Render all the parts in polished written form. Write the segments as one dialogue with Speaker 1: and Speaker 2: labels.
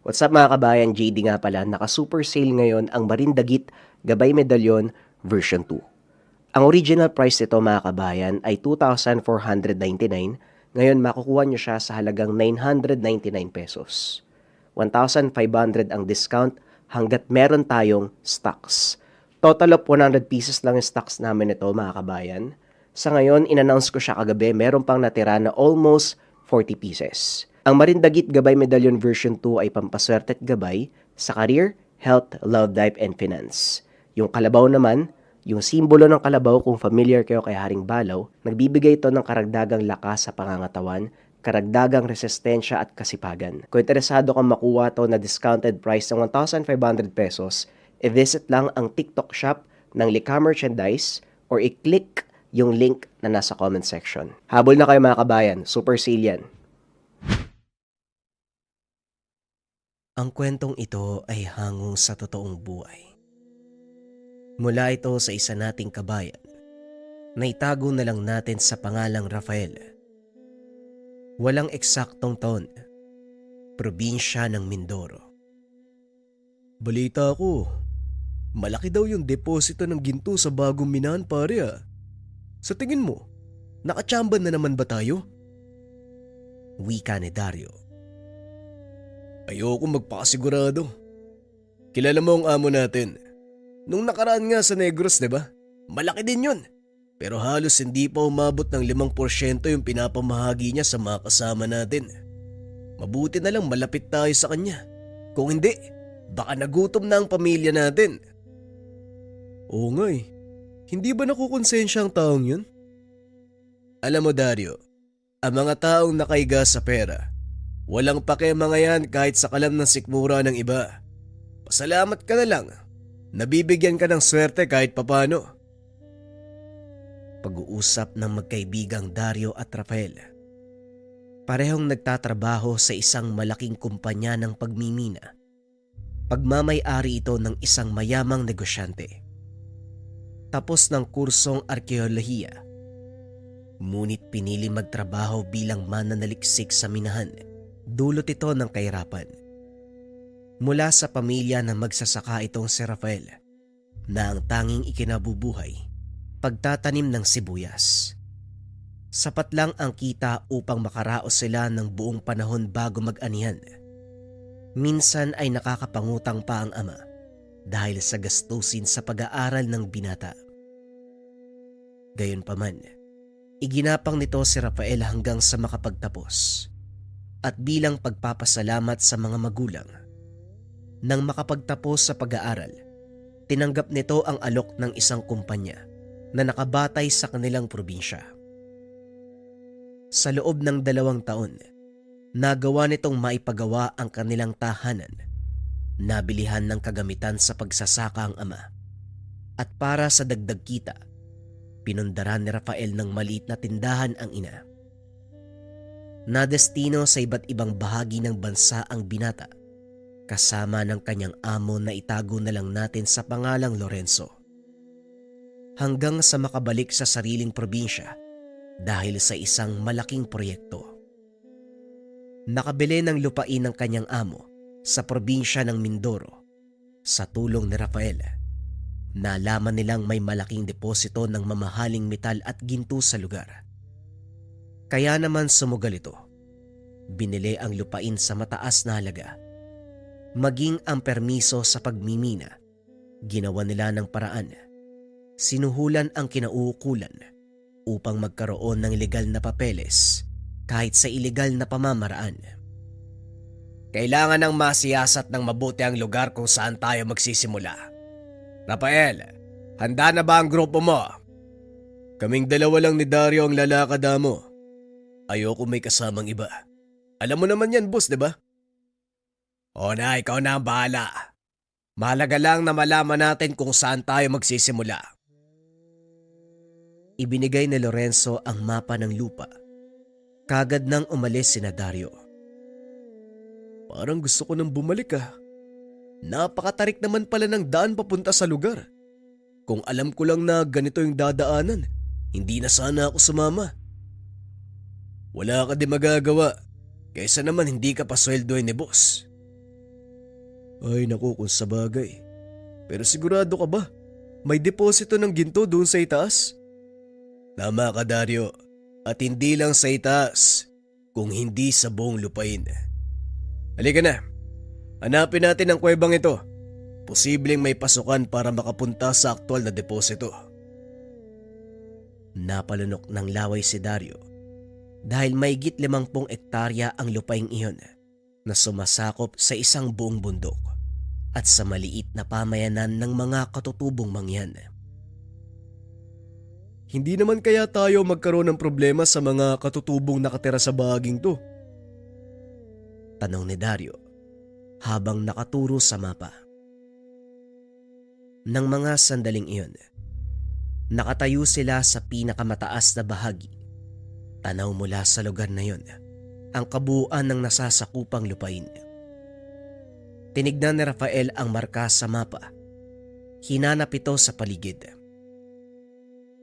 Speaker 1: What's up mga kabayan, JD nga pala, naka-super sale ngayon ang Marindagit Gabay Medallion version 2. Ang original price nito mga kabayan ay 2,499. Ngayon makukuha nyo siya sa halagang 999 pesos. 1,500 ang discount hanggat meron tayong stocks. Total of 100 pieces lang yung stocks namin nito mga kabayan. Sa ngayon, in-announce ko siya kagabi, meron pang natira na almost 40 pieces. Ang Marindagit Gabay Medallion version 2 ay pampaswerte at gabay sa career, health, love life, and finance. Yung kalabaw naman, yung simbolo ng kalabaw kung familiar kayo kay Haring Balaw, nagbibigay ito ng karagdagang lakas sa pangangatawan, karagdagang resistensya at kasipagan. Kung interesado kang makuha to na discounted price ng 1,500 pesos, i-visit lang ang TikTok shop ng Lika Merchandise or i-click yung link na nasa comment section. Habol na kayo mga kabayan, super sale yan. Ang kwentong ito ay hangong sa totoong buhay. Mula ito sa isa nating kabayan na itago na lang natin sa pangalang Rafael. Walang eksaktong taon, probinsya ng Mindoro.
Speaker 2: Balita ko, malaki daw yung deposito ng ginto sa bagong minahan pare ah. Sa tingin mo, nakachamba na naman ba tayo?
Speaker 1: Wika ni Dario.
Speaker 2: Ayoko magpakasigurado. Kilala mo ang amo natin. Nung nakaraan nga sa Negros, diba? Malaki din yun. Pero halos hindi pa umabot ng 5% yung pinapamahagi niya sa mga kasama natin. Mabuti na lang malapit tayo sa kanya. Kung hindi, baka nagutom na ang pamilya natin. Oo nga eh. Hindi ba nakukonsensya ang taong yun? Alam mo Dario, ang mga taong nakaiga sa pera, walang pake mga yan kahit sa kalam ng sikmura ng iba. Pasalamat ka na lang. Nabibigyan ka ng swerte kahit papano.
Speaker 1: Pag-uusap ng magkaibigang Dario at Rafael. Parehong nagtatrabaho sa isang malaking kumpanya ng pagmimina. Pagmamay-ari ito ng isang mayamang negosyante. Tapos ng kursong arkeolohiya. Ngunit pinili magtrabaho bilang mananaliksik sa minahan. Dulot ito ng kahirapan. Mula sa pamilya na magsasaka itong si Rafael na ang tanging ikinabubuhay, pagtatanim ng sibuyas. Sapat lang ang kita upang makaraos sila ng buong panahon bago mag-anihan. Minsan ay nakakapangutang pa ang ama dahil sa gastusin sa pag-aaral ng binata. Gayunpaman, iginapang nito si Rafael hanggang sa makapagtapos. At bilang pagpapasalamat sa mga magulang, nang makapagtapos sa pag-aaral, tinanggap nito ang alok ng isang kumpanya na nakabatay sa kanilang probinsya. Sa loob ng 2 taon, nagawa nitong maipagawa ang kanilang tahanan, nabilihan ng kagamitan sa pagsasaka ang ama, at para sa dagdag kita, pinundaran ni Rafael ng maliit na tindahan ang ina. Nadestino sa iba't ibang bahagi ng bansa ang binata, kasama ng kanyang amo na itago na lang natin sa pangalang Lorenzo. Hanggang sa makabalik sa sariling probinsya dahil sa isang malaking proyekto. Nakabili ng lupain ng kanyang amo sa probinsya ng Mindoro. Sa tulong ni Rafael, nalaman nilang may malaking deposito ng mamahaling metal at ginto sa lugar. Kaya naman sumugal ito. Binili ang lupain sa mataas na halaga. Maging ang permiso sa pagmimina, ginawa nila ng paraan. Sinuhulan ang kinauukulan upang magkaroon ng legal na papeles kahit sa ilegal na pamamaraan.
Speaker 2: Kailangan ng masiyasat ng mabuti ang lugar kung saan tayo magsisimula. Rafael, handa na ba ang grupo mo? Kaming 2 lang ni Dario ang lalakad mo. Ayoko may kasamang iba. Alam mo naman yan, boss, diba? O na, ikaw na ang bahala. Mahalaga lang na malaman natin kung saan tayo magsisimula.
Speaker 1: Ibinigay ni Lorenzo ang mapa ng lupa. Kagad nang umalis sina Dario.
Speaker 2: Parang gusto ko nang bumalik ah. Napakatarik naman pala ng daan papunta sa lugar. Kung alam ko lang na ganito yung dadaanan, hindi na sana ako sumama. Wala ka di magagawa, kaysa naman hindi ka pasweldoy ni boss. Ay naku kung sabagay. Pero sigurado ka ba? May deposito ng ginto doon sa itaas? Tama ka Dario. At hindi lang sa itaas, kung hindi sa buong lupain. Halika na. Hanapin natin ang kuwebang ito. Posibleng may pasukan para makapunta sa aktual na deposito.
Speaker 1: Napalunok ng laway si Dario dahil mahigit 50 ektarya ang lupaing iyon na sumasakop sa isang buong bundok at sa maliit na pamayanan ng mga katutubong mangyan.
Speaker 2: Hindi naman kaya tayo magkaroon ng problema sa mga katutubong nakatira sa bahaging to?
Speaker 1: Tanong ni Dario habang nakaturo sa mapa. Nang mga sandaling iyon, nakatayo sila sa pinakamataas na bahagi. Tanaw mula sa lugar na iyon ang kabuuan ng nasasakupang lupain. Tinignan ni Rafael ang marka sa mapa. Hinanap ito sa paligid.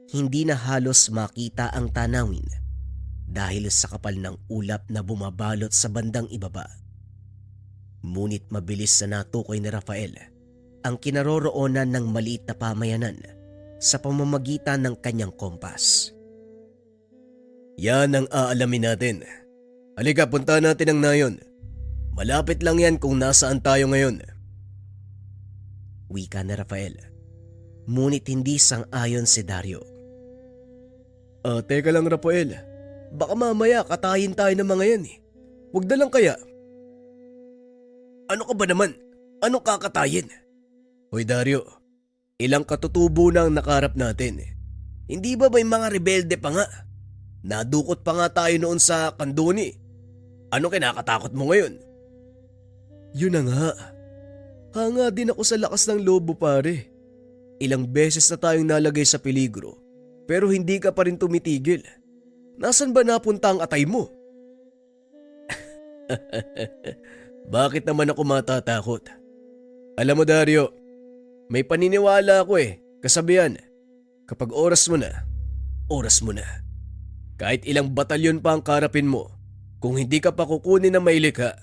Speaker 1: Hindi na halos makita ang tanawin dahil sa kapal ng ulap na bumabalot sa bandang ibaba. Ngunit mabilis na natukoy ni Rafael ang kinaroroonan ng maliit na pamayanan sa pamamagitan ng kanyang kompas.
Speaker 2: Yan ang aalamin natin. Halika, punta natin ang nayon. Malapit lang yan kung nasaan tayo ngayon.
Speaker 1: Wika ni Rafael. Ngunit hindi sang-ayon si Dario.
Speaker 2: Teka lang Rafael. Baka mamaya katayin tayo ng mga yan eh. Huwag na lang kaya. Ano ka ba naman? Anong kakatayin? Hoy Dario, ilang katutubo na ang nakaharap natin eh. Hindi ba may mga rebelde pa nga? Nadukot pa nga tayo noon sa Kandoni. Ano kinakatakot mo ngayon? Yun na nga. Hanga din ako sa lakas ng lobo pare. Ilang beses na tayong nalagay sa peligro pero hindi ka pa rin tumitigil. Nasaan ba napunta ang atay mo? Bakit naman ako matatakot? Alam mo Dario, may paniniwala ako eh, kasabihan. Kapag oras mo na, oras mo na. Kahit ilang batalyon pa ang karapin mo, kung hindi ka pa kukunin na mailikha,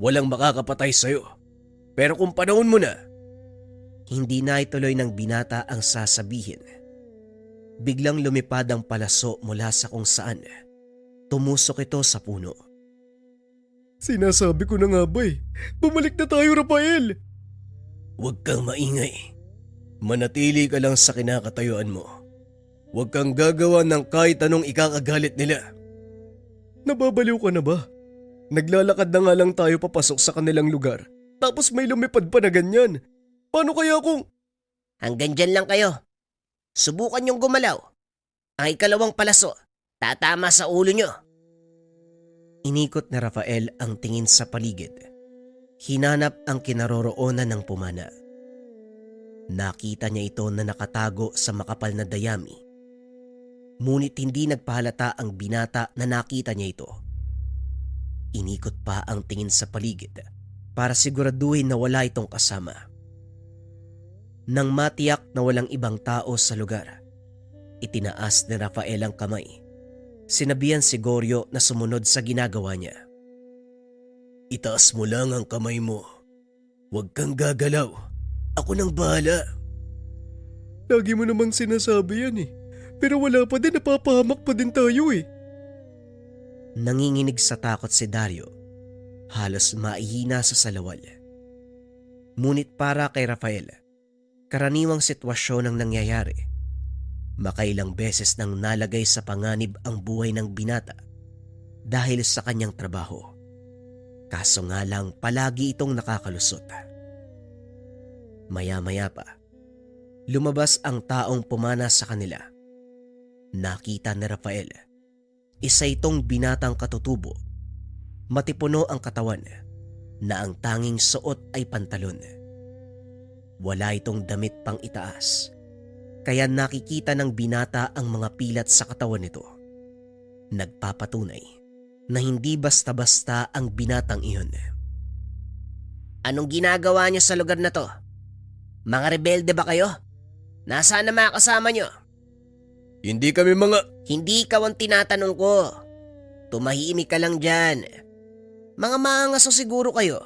Speaker 2: walang makakapatay sa'yo. Pero kung panahon mo na,
Speaker 1: hindi na ituloy ng binata ang sasabihin. Biglang lumipad ang palaso mula sa kung saan. Tumusok ito sa puno.
Speaker 2: Sinasabi ko na nga ba eh, bumalik na tayo Rafael. Huwag kang maingay. Manatili ka lang sa kinakatayuan mo. Huwag kang gagawa ng kahit anong ikakagalit nila. Nababaliw ka na ba? Naglalakad na nga lang tayo papasok sa kanilang lugar. Tapos may lumipad pa na ganyan. Paano kaya kung…
Speaker 1: Hanggang dyan lang kayo. Subukan niyong gumalaw. Ang ikalawang palaso, tatama sa ulo niyo. Inikot na Rafael ang tingin sa paligid. Hinanap ang kinaroroonan ng pumana. Nakita niya ito na nakatago sa makapal na dayami. Ngunit hindi nagpahalata ang binata na nakita niya ito. Inikot pa ang tingin sa paligid para siguraduhin na wala itong kasama. Nang matiyak na walang ibang tao sa lugar, itinaas ni Rafael ang kamay. Sinabihan si Goryo na sumunod sa ginagawa niya.
Speaker 2: Itaas mo lang ang kamay mo. Huwag kang gagalaw. Ako nang bahala. Lagi mo naman sinasabi yan eh. Pero wala pa din, napapahamak pa din tayo eh.
Speaker 1: Nanginginig sa takot si Dario. Halos maihina sa salawal. Ngunit para kay Rafael, karaniwang sitwasyon ang nangyayari. Makailang beses nang nalagay sa panganib ang buhay ng binata dahil sa kanyang trabaho. Kaso nga lang palagi itong nakakalusot. Maya-maya pa, lumabas ang taong pumana sa kanila. Nakita ni Rafael, isa itong binatang katutubo. Matipuno ang katawan na ang tanging suot ay pantalon. Wala itong damit pang itaas, kaya nakikita ng binata ang mga pilat sa katawan nito. Nagpapatunay na hindi basta-basta ang binatang iyon. Anong ginagawa niyo sa lugar na to? Mga rebelde ba kayo? Nasaan na mga kasama niyo?
Speaker 2: Hindi kami mga…
Speaker 1: Hindi ikaw ang tinatanong ko. Tumahimik ka lang dyan. Mga maangaso siguro kayo.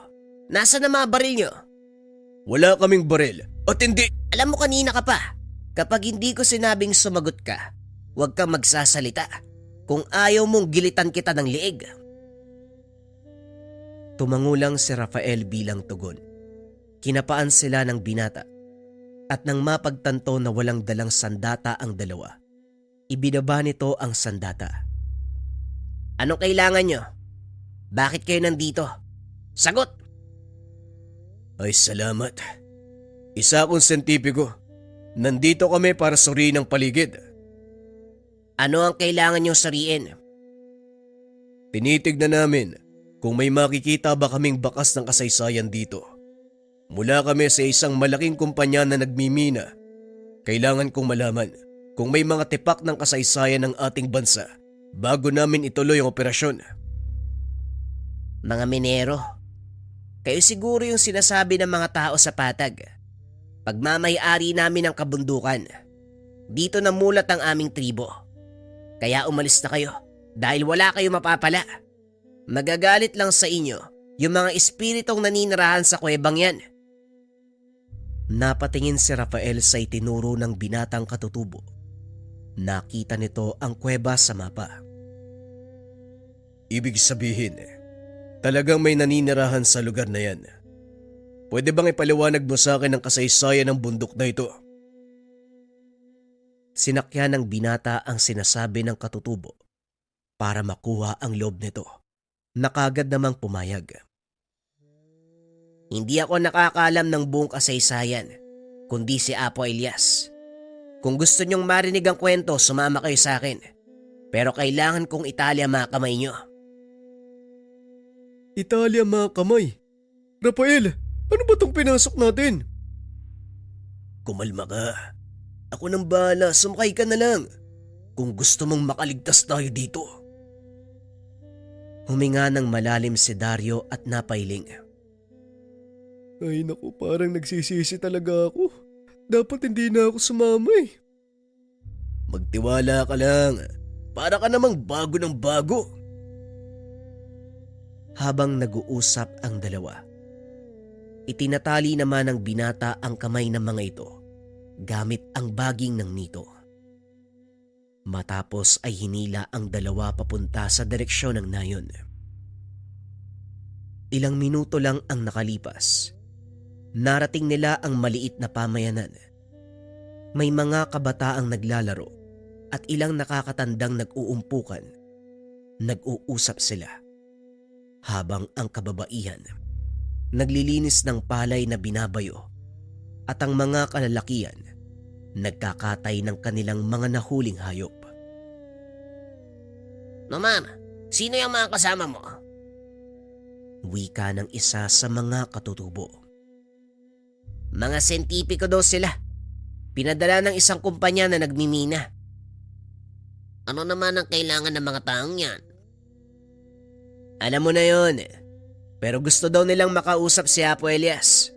Speaker 1: Nasaan na mga baril niyo?
Speaker 2: Wala kaming baril at hindi...
Speaker 3: Alam mo kanina ka pa, kapag hindi ko sinabing sumagot ka, huwag kang magsasalita kung ayaw mong gilitan kita ng liig.
Speaker 1: Tumangulang si Rafael bilang tugon. Kinapaan sila ng binata at nang mapagtanto na walang dalang sandata ang dalawa, ibinaba nito ang sandata.
Speaker 3: Anong kailangan nyo? Bakit kayo nandito? Sagot!
Speaker 2: Ay salamat. Isa akong sentipiko. Nandito kami para suriin ang paligid.
Speaker 3: Ano ang kailangan nyong sariin?
Speaker 2: Tinitignan namin kung may makikita ba kaming bakas ng kasaysayan dito. Mula kami sa isang malaking kumpanya na nagmimina. Kailangan kong malaman kung may mga tipak ng kasaysayan ng ating bansa bago namin ituloy ang operasyon.
Speaker 3: Mga minero. Kayo siguro yung sinasabi ng mga tao sa patag. Pagmamay-ari namin ang kabundukan. Dito namulat ang aming tribo. Kaya umalis na kayo dahil wala kayo mapapala. Magagalit lang sa inyo yung mga espiritong naninirahan sa kuwebang yan.
Speaker 1: Napatingin si Rafael sa itinuro ng binatang katutubo. Nakita nito ang kuweba sa mapa.
Speaker 2: Ibig sabihin, talagang may naninirahan sa lugar na yan. Pwede bang ipaliwanag mo sa akin ang kasaysayan ng bundok na ito?
Speaker 1: Sinakyan ng binata ang sinasabi ng katutubo para makuha ang loob nito. Nakagad namang pumayag.
Speaker 3: Hindi ako nakakaalam ng buong kasaysayan, kundi si Apo Elias. Kung gusto nyong marinig ang kwento, sumama kayo sa akin. Pero kailangan kong italya mga kamay nyo.
Speaker 2: Italia mga kamay. Rafael, ano ba tong pinasok natin? Kumalma ka. Ako nang bahala, sumakay ka na lang. Kung gusto mong makaligtas tayo dito.
Speaker 1: Huminga ng malalim si Dario at napailing.
Speaker 2: Ay naku, parang nagsisisi talaga ako. Dapat hindi na ako sumama eh. Magtiwala ka lang. Para ka namang bago ng bago.
Speaker 1: Habang nag-uusap ang dalawa, itinatali naman ng binata ang kamay ng mga ito gamit ang baging ng nito. Matapos ay hinila ang dalawa papunta sa direksyon ng nayon. Ilang minuto lang ang nakalipas. Narating nila ang maliit na pamayanan. May mga kabataang naglalaro at ilang nakakatandang nag-uumpukan. Nag-uusap sila. Habang ang kababaihan naglilinis ng palay na binabayo at ang mga kalalakian nagkakatay ng kanilang mga nahuling hayop.
Speaker 3: No ma'am, sino yung mga kasama mo?
Speaker 1: Wika ng isa sa mga katutubo.
Speaker 3: Mga sentipiko daw sila. Pinadala ng isang kumpanya na nagmimina. Ano naman ang kailangan ng mga taong yan?
Speaker 1: Alam mo na yon. Pero gusto daw nilang makausap si Apo Elias.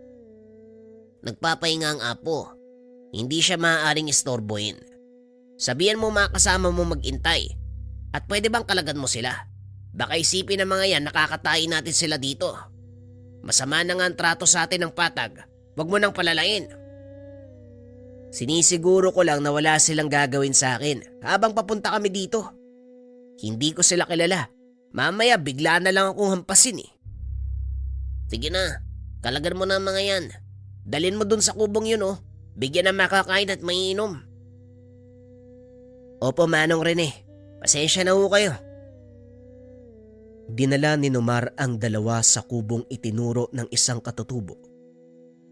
Speaker 3: Nagpapahinga ang apo. Hindi siya maaaring istorbohin. Sabihan mo mga kasama mo mag-intay. At pwede bang kalagan mo sila? Baka isipin ng mga yan nakakatayin natin sila dito. Masama na nga ang trato sa atin ng patag. Huwag mo nang palalain. Sinisiguro ko lang na wala silang gagawin sa akin habang papunta kami dito. Hindi ko sila kilala. Mamaya bigla na lang akong hampasin eh. Sige na, kalagan mo na ang mga yan. Dalin mo dun sa kubong yun oh. Bigyan ng makakain at maiinom. Opo Manong Rene, pasensya na ho kayo.
Speaker 1: Dinala ni Nomar ang dalawa sa kubong itinuro ng isang katutubo.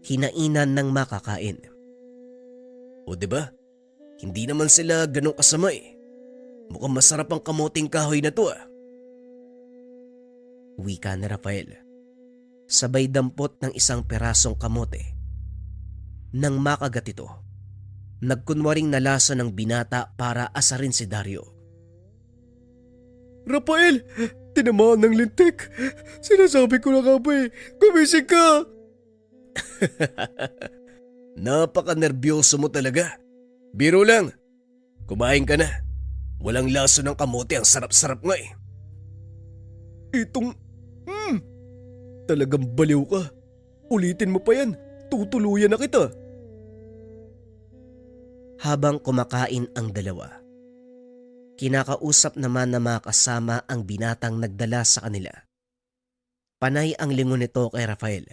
Speaker 1: Hinainan ng makakain.
Speaker 2: O diba? Hindi naman sila ganong kasama eh. Mukhang masarap ang kamuting kahoy na to ah.
Speaker 1: Wika ni Rafael. Sabay dampot ng isang perasong kamote. Nang makagat ito, nagkunwaring nalasa ng binata para asarin si Dario.
Speaker 2: Rafael! Tinamaan ng lintik! Sinasabi ko na nga ba eh, gumising ka! Napaka-nervyoso mo talaga. Biro lang. Kumain ka na. Walang laso ng kamote, ang sarap-sarap nga eh. Itong... Talagang baliw ka. Ulitin mo pa yan. tutuluyan na kita.
Speaker 3: Habang kumakain ang dalawa, kinakausap naman na mga kasama ang binatang nagdala sa kanila. Panay ang lingon nito kay Rafael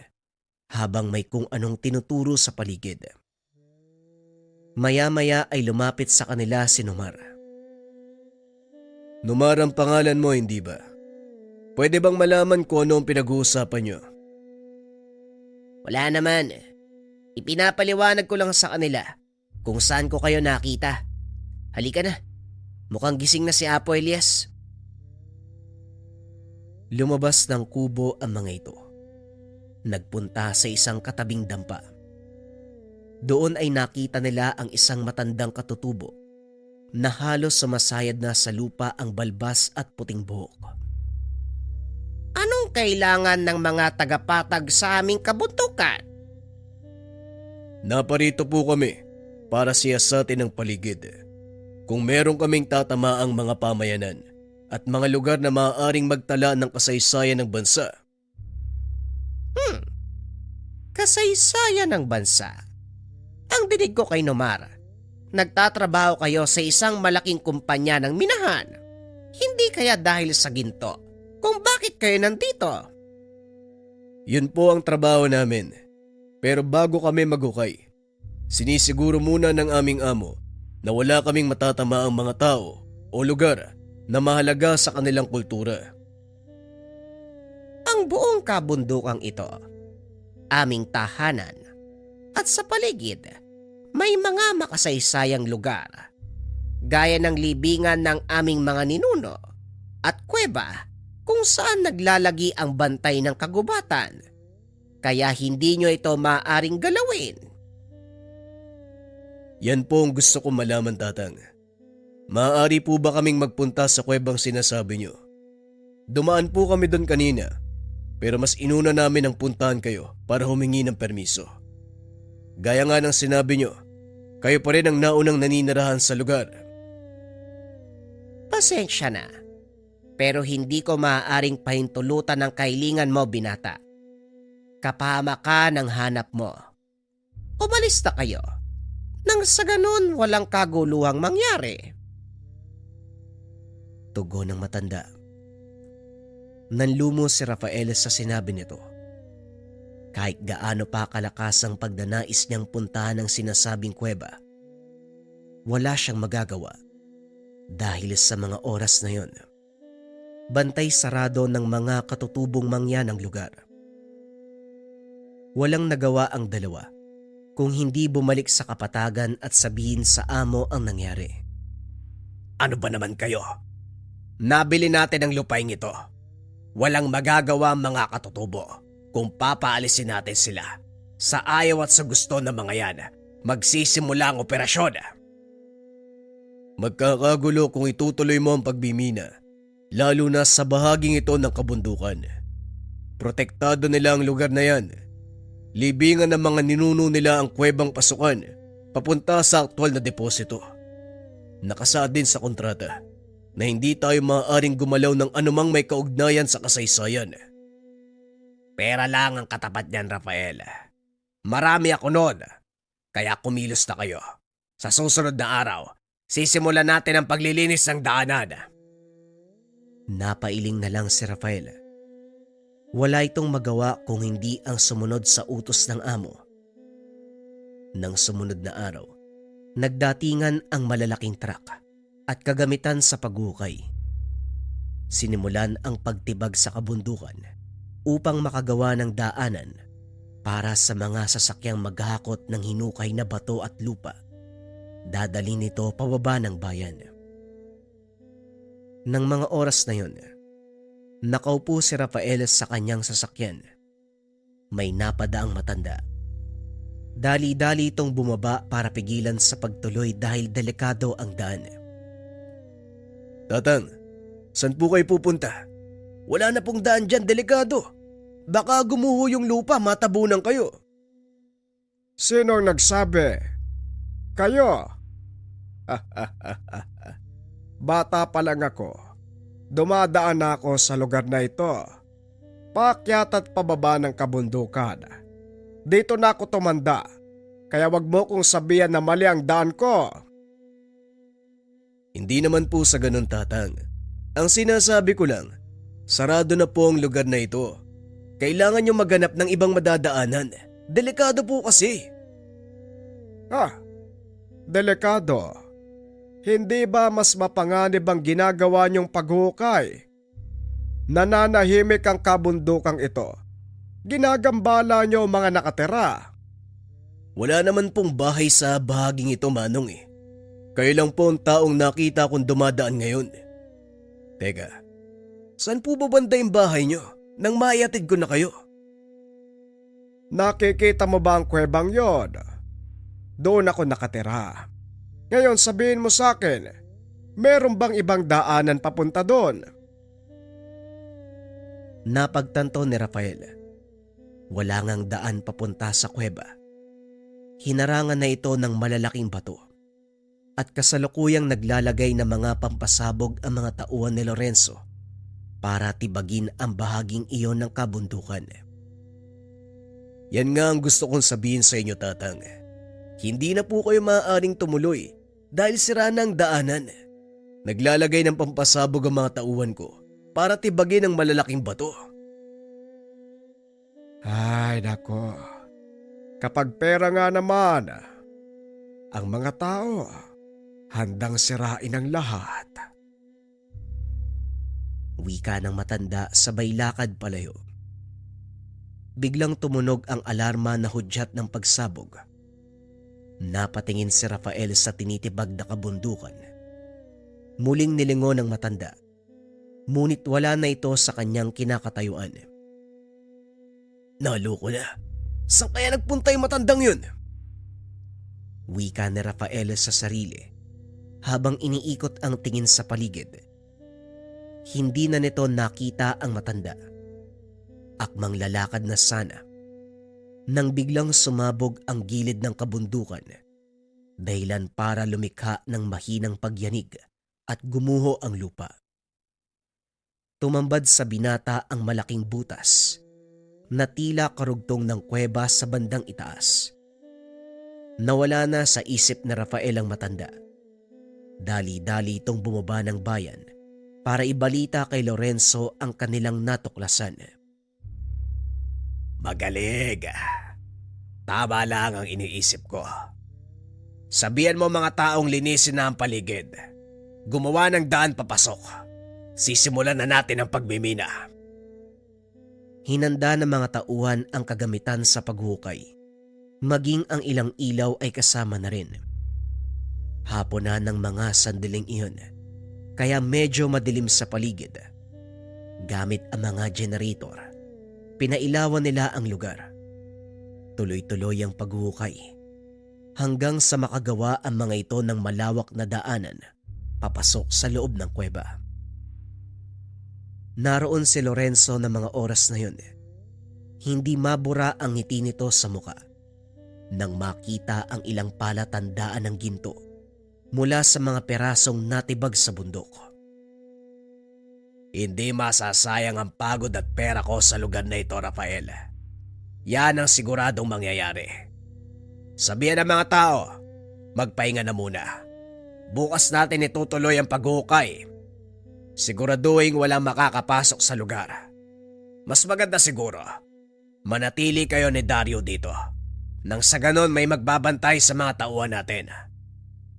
Speaker 3: habang may kung anong tinuturo sa paligid. Maya-maya ay lumapit sa kanila si Nomar.
Speaker 2: Nomar ang pangalan mo, hindi ba? Pwede bang malaman kung ano ang pinag-uusapan nyo?
Speaker 3: Wala naman. Ipinapaliwanag ko lang sa kanila kung saan ko kayo nakita. Halika na. Mukhang gising na si Apo Elias. Lumabas ng kubo ang mga ito. Nagpunta sa isang katabing dampa. Doon ay nakita nila ang isang matandang katutubo na halos sumasayad na sa lupa ang balbas at puting buhok. Anong kailangan ng mga tagapatag sa aming kabundukan?
Speaker 2: Naparito po kami para siyasatin ang paligid. Kung meron kaming tatamaang mga pamayanan at mga lugar na maaaring magtala ng kasaysayan ng bansa.
Speaker 3: Kasaysayan ng bansa. Ang dinig ko kay Nomar, nagtatrabaho kayo sa isang malaking kumpanya ng minahan. Hindi kaya dahil sa ginto kung bakit kayo nandito?
Speaker 2: Yun po ang trabaho namin. Pero bago kami maghukay, sinisiguro muna ng aming amo na wala kaming matatamaang mga tao o lugar na mahalaga sa kanilang kultura.
Speaker 3: Ang buong kabundukang ito, aming tahanan, at sa paligid, may mga makasaysayang lugar, gaya ng libingan ng aming mga ninuno at kuweba kung saan naglalagi ang bantay ng kagubatan, kaya hindi nyo ito maaaring galawin.
Speaker 2: Yan po ang gusto kong malaman, Tatang. Maaari po ba kaming magpunta sa kuwebang sinasabi nyo? Dumaan po kami doon kanina, pero mas inuna namin ang puntahan kayo para humingi ng permiso. Gaya nga ng sinabi nyo, kayo pa rin ang naunang naninirahan sa lugar.
Speaker 3: Pasensya na, pero hindi ko maaaring pahintulutan ng kailingan mo, binata. Kapahamakan ang hanap mo. Umalis na kayo, nang sa ganun walang kaguluhang mangyari. Tugon ng matanda. Nanlumo si Rafael sa sinabi nito. Kahit gaano pa kalakas ang pagdanais niyang puntahan ang sinasabing kuweba, wala siyang magagawa dahil sa mga oras na yon. Bantay sarado ng mga katutubong mangyan ng lugar. Walang nagawa ang dalawa kung hindi bumalik sa kapatagan at sabihin sa amo ang nangyari. Ano ba naman kayo? Nabili natin ang lupaing ito. Walang magagawa mga katutubo kung papaalisin natin sila. Sa ayaw at sa gusto ng mga yan, magsisimula ang operasyon.
Speaker 2: Magkakagulo kung itutuloy mo ang pagbimina, lalo na sa bahaging ito ng kabundukan. Protektado nila ang lugar na yan. Libingan ng mga ninuno nila ang kuwebang pasukan papunta sa aktwal na deposito. Nakasaad din sa kontrata na hindi tayo maaaring gumalaw ng anumang may kaugnayan sa kasaysayan.
Speaker 3: Pera lang ang katapat niyan, Rafael. Marami ako noon, kaya kumilos na kayo. Sa susunod na araw, sisimulan natin ang paglilinis ng daanan. Napailing na lang si Rafael. Wala itong magawa kung hindi ang sumunod sa utos ng amo. Nang sumunod na araw, nagdatingan ang malalaking truck at kagamitan sa paghukay. Sinimulan ang pagtibag sa kabundukan upang makagawa ng daanan para sa mga sasakyang maghahakot ng hinukay na bato at lupa. Dadalhin nito pababa ng bayan. Nang mga oras na yun, nakaupo si Rafael sa kanyang sasakyan. May napadaang matanda. Dali-dali itong bumaba para pigilan sa pagtuloy dahil delikado ang daan.
Speaker 2: Tatang, saan po kayo pupunta?
Speaker 3: Wala na pong daan dyan, delikado. Baka gumuho yung lupa, matabunan kayo.
Speaker 4: Sinong nagsabi? Kayo? Bata pa lang ako. Dumadaan na ako sa lugar na ito. Paakyat at pababa ng kabundukan. Dito na ako tumanda. Kaya wag mo kong sabihan na mali ang daan ko.
Speaker 2: Hindi naman po sa ganun, Tatang. Ang sinasabi ko lang, sarado na po ang lugar na ito. Kailangan nyo maghanap ng ibang madadaanan. Delikado po kasi.
Speaker 4: Delikado. Hindi ba mas mapanganib ang ginagawa niyong paghukay? Nananahimik ang kabundukang ito. Ginagambala niyo ang mga nakatira.
Speaker 2: Wala naman pong bahay sa bahaging ito, Manong eh. Kayo lang po ang taong nakita kong dumadaan ngayon. Teka, saan po ba banda yung bahay nyo nang maiatid ko na kayo?
Speaker 4: Nakikita mo ba ang kuwebang yon? Doon ako nakatira. Ngayon sabihin mo sa akin, meron bang ibang daanan papunta doon?
Speaker 3: Napagtanto ni Rafael. Wala ngang daan papunta sa kuweba. Hinarangan na ito ng malalaking bato at kasalukuyang naglalagay ng mga pampasabog ang mga tauhan ni Lorenzo para tibagin ang bahaging iyon ng kabundukan.
Speaker 2: Yan nga ang gusto kong sabihin sa inyo, Tatang. Hindi na po kayo maaaring tumuloy dahil sira na ang daanan. Naglalagay ng pampasabog ang mga tauhan ko para tibagin ang malalaking bato.
Speaker 4: Ay nako, kapag pera nga naman, ang mga tao handang sirain ang lahat.
Speaker 3: Wika ng matanda sabay lakad palayo. Biglang tumunog ang alarma na hudyat ng pagsabog. Napatingin si Rafael sa tinitibag na kabundukan. Muling nilingon ng matanda, ngunit wala na ito sa kanyang kinakatayuan.
Speaker 2: Naloko na. Saan kaya nagpunta yung matandang yun?
Speaker 3: Wika ni Rafael sa sarili habang iniikot ang tingin sa paligid. Hindi na nito nakita ang matanda. Akmang lalakad na sana nang biglang sumabog ang gilid ng kabundukan, dahilan para lumikha ng mahinang pagyanig at gumuho ang lupa. Tumambad sa binata ang malaking butas na tila karugtong ng kuweba sa bandang itaas. Nawala na sa isip ni Rafael ang matanda. Dali-dali itong bumaba ng bayan para ibalita kay Lorenzo ang kanilang natuklasan.
Speaker 2: Magaling. Tama lang ang iniisip ko. Sabihan mo mga taong linisin na ang paligid. Gumawa ng daan papasok. Sisimulan na natin ang pagmimina.
Speaker 3: Hinanda ng mga tauhan ang kagamitan sa paghukay. Maging ang ilang ilaw ay kasama na rin. Hapon na ng mga sandaling iyon, kaya medyo madilim sa paligid. Gamit ang mga generator, pinailawan nila ang lugar. Tuloy-tuloy ang paghukay hanggang sa makagawa ang mga ito ng malawak na daanan papasok sa loob ng kuweba. Naroon si Lorenzo ng mga oras na yun. Hindi mabura ang ngiti nito sa muka nang makita ang ilang palatandaan ng ginto mula sa mga perasong natibag sa bundok.
Speaker 2: Hindi masasayang ang pagod at pera ko sa lugar na ito, Rafael. Yan ang siguradong mangyayari. Sabihan ng mga tao, magpahinga na muna. Bukas natin itutuloy ang paghukay. Siguraduhin walang makakapasok sa lugar. Mas maganda siguro, manatili kayo ni Dario dito. Nang sa ganon may magbabantay sa mga tauhan natin.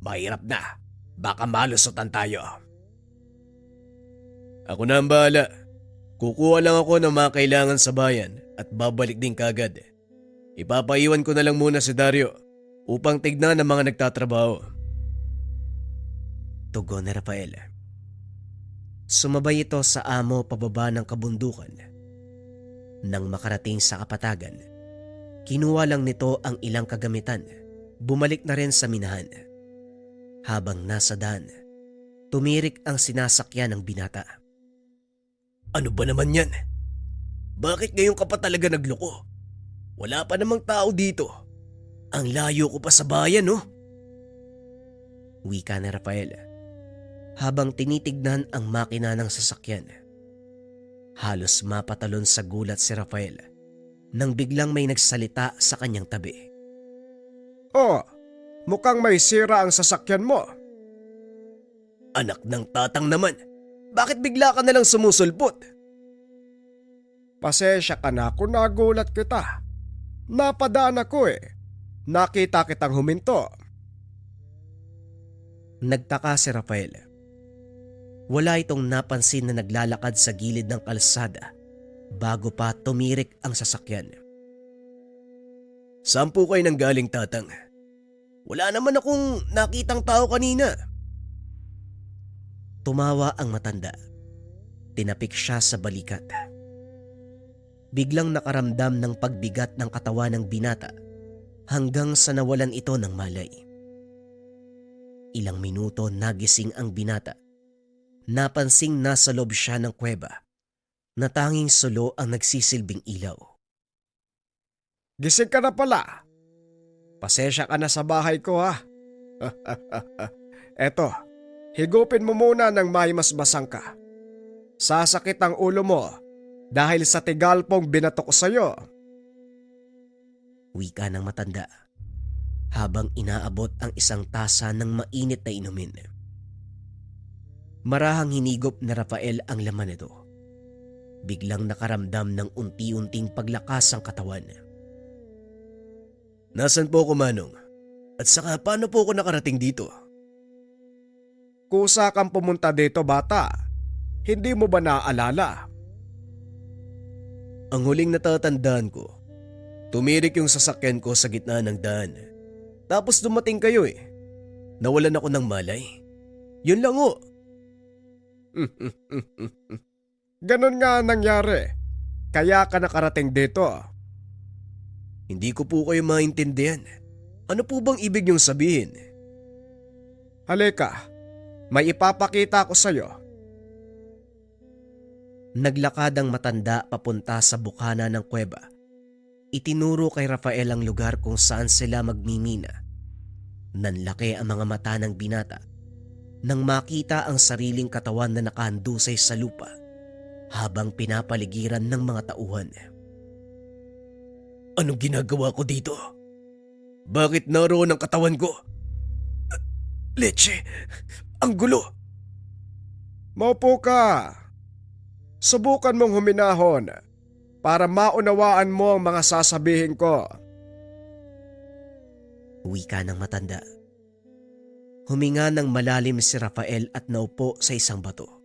Speaker 2: Mahirap na, baka malusutan tayo. Ako na ang bahala. Kukuha lang ako ng mga kailangan sa bayan at babalik din kagad. Ipapaiwan ko na lang muna si Dario upang tignan ang mga nagtatrabaho.
Speaker 3: Tugon ni Rafael. Sumabay ito sa amo pababa ng kabundukan. Nang makarating sa kapatagan, kinuha lang nito ang ilang kagamitan. Bumalik na rin sa minahan. Habang nasa daan, tumirik ang sinasakyan ng binata.
Speaker 2: Ano ba naman yan? Bakit ngayon ka pa talaga nagloko? Wala pa namang tao dito. Ang layo ko pa sa bayan, no?
Speaker 3: Wika ni Rafael habang tinitignan ang makina ng sasakyan. Halos mapatalon sa gulat si Rafael nang biglang may nagsalita sa kanyang tabi.
Speaker 4: Oh, mukhang may sira ang sasakyan mo.
Speaker 2: Anak ng tatang naman, bakit bigla ka nalang sumusulpot?
Speaker 4: Pasensya ka na kung nagulat kita. Napadaan ako eh. Nakita kitang huminto.
Speaker 3: Nagtaka si Rafael. Wala itong napansin na naglalakad sa gilid ng kalsada bago pa tumirik ang sasakyan.
Speaker 2: Saan po kayo nanggaling, tatang? Wala naman akong nakitang tao kanina.
Speaker 3: Tumawa ang matanda. Tinapik siya sa balikat. Biglang nakaramdam ng pagbigat ng katawan ng binata hanggang sa nawalan ito ng malay. Ilang minuto nagising ang binata. Napansing nasa loob siya ng kuweba na tanging sulo ang nagsisilbing ilaw.
Speaker 4: Gising ka na pala. Pasensya ka na sa bahay ko ha. Eto, higupin mo muna ng may masbasang ka. Sasakit ang ulo mo dahil sa tigalpong binato ko sa'yo.
Speaker 3: Wika ng matanda habang inaabot ang isang tasa ng mainit na inumin. Marahang hinigop na Rafael ang laman nito. Biglang nakaramdam ng unti-unting paglakas ang katawan.
Speaker 2: Nasaan po ako, Manong? At saka paano po ako nakarating dito?
Speaker 4: Kusa kang pumunta dito bata. Hindi mo ba naaalala?
Speaker 2: Ang huling natatandaan ko, tumirik yung sasakyan ko sa gitna ng daan. Tapos dumating kayo eh. Nawalan ako ng malay. Yun lang o.
Speaker 4: Ganon nga nangyari. Kaya ka nakarating dito.
Speaker 2: Hindi ko po kayo maintindihan. Ano po bang ibig niyong sabihin?
Speaker 4: Halika, may ipapakita ko sa'yo.
Speaker 3: Naglakad ang matanda papunta sa bukana ng kuweba. Itinuro kay Rafael ang lugar kung saan sila magmimina. Nanlaki ang mga mata ng binata nang makita ang sariling katawan na nakahandusay sa lupa habang pinapaligiran ng mga tauhan.
Speaker 2: Anong ginagawa ko dito? Bakit naroon ang katawan ko? Leche, ang gulo.
Speaker 4: Maupo ka. Subukan mong huminahon para maunawaan mo ang mga sasabihin ko.
Speaker 3: Wika ng matanda. Huminga ng malalim si Rafael at naupo sa isang bato.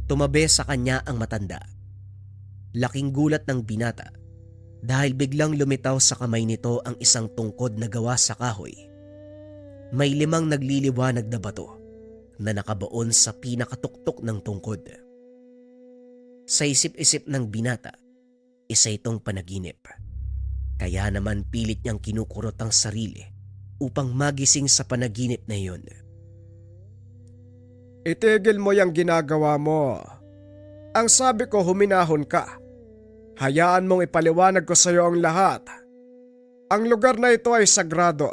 Speaker 3: Tumabi sa kanya ang matanda. Laking gulat ng binata dahil biglang lumitaw sa kamay nito ang isang tungkod na gawa sa kahoy. May 5 nagliliwanag na bato na nakabaon sa pinakatuktok ng tungkod. Sa isip-isip ng binata, isa itong panaginip. Kaya naman pilit niyang kinukurot ang sarili upang magising sa panaginip na iyon.
Speaker 4: Itigil mo yung ginagawa mo. Ang sabi ko huminahon ka. Hayaan mong ipaliwanag ko sa iyo ang lahat. Ang lugar na ito ay sagrado.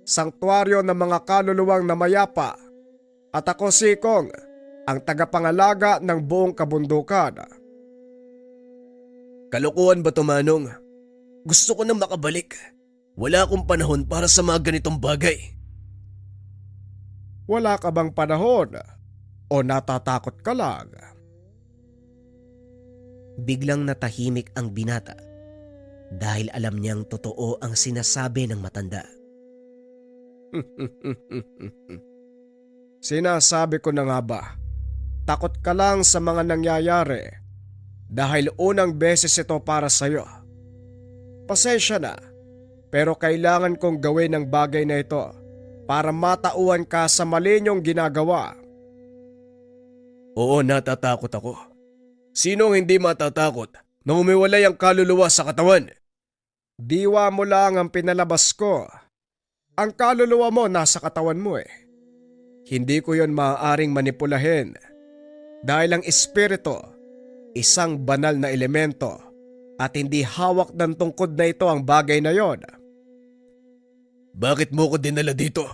Speaker 4: Sanktuaryo ng mga kaluluwang namayapa. At ako si Kong, ang tagapangalaga ng buong kabundukan.
Speaker 2: Kalokohan ba to, Manong? Gusto ko nang makabalik. Wala akong panahon para sa mga ganitong bagay.
Speaker 4: Wala ka bang panahon? O natatakot ka lang?
Speaker 3: Biglang natahimik ang binata dahil alam niyang totoo ang sinasabi ng matanda.
Speaker 4: Sinasabi ko na nga ba, takot ka lang sa mga nangyayari dahil unang beses ito para sa'yo. Pasensya na, pero kailangan kong gawin ang bagay na ito para matauhan ka sa mali niyong ginagawa.
Speaker 2: Oo, natatakot ako. Sino ang hindi matatakot na umiwalay ang kaluluwa sa katawan?
Speaker 4: Diwa mo lang ang pinalabas ko. Ang kaluluwa mo nasa katawan mo eh. Hindi ko yon maaaring manipulahin dahil ang espiritu, isang banal na elemento at hindi hawak ng tungkod na ito ang bagay na yon.
Speaker 2: Bakit mo ko dinala dito?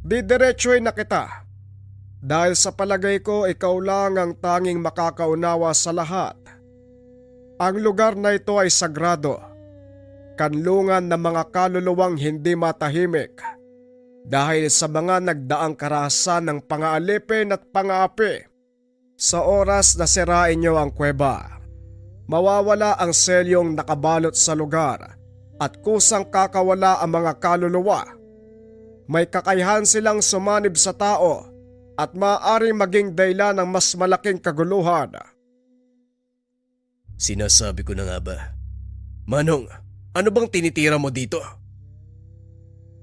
Speaker 4: Didiretsuhin na kita dahil sa palagay ko ikaw lang ang tanging makakaunawa sa lahat. Ang lugar na ito ay sagrado, kanlungan ng mga kaluluwang hindi matahimik dahil sa mga nagdaang karahasan ng pangaalipin at pangaapi. Sa oras na sirain niyo ang kuweba, mawawala ang selyong nakabalot sa lugar at kusang kakawala ang mga kaluluwa. May kakayahan silang sumanib sa tao at maaaring maging dahilan ng mas malaking kaguluhan.
Speaker 2: Sinasabi ko na nga ba? Manong, ano bang tinitira mo dito?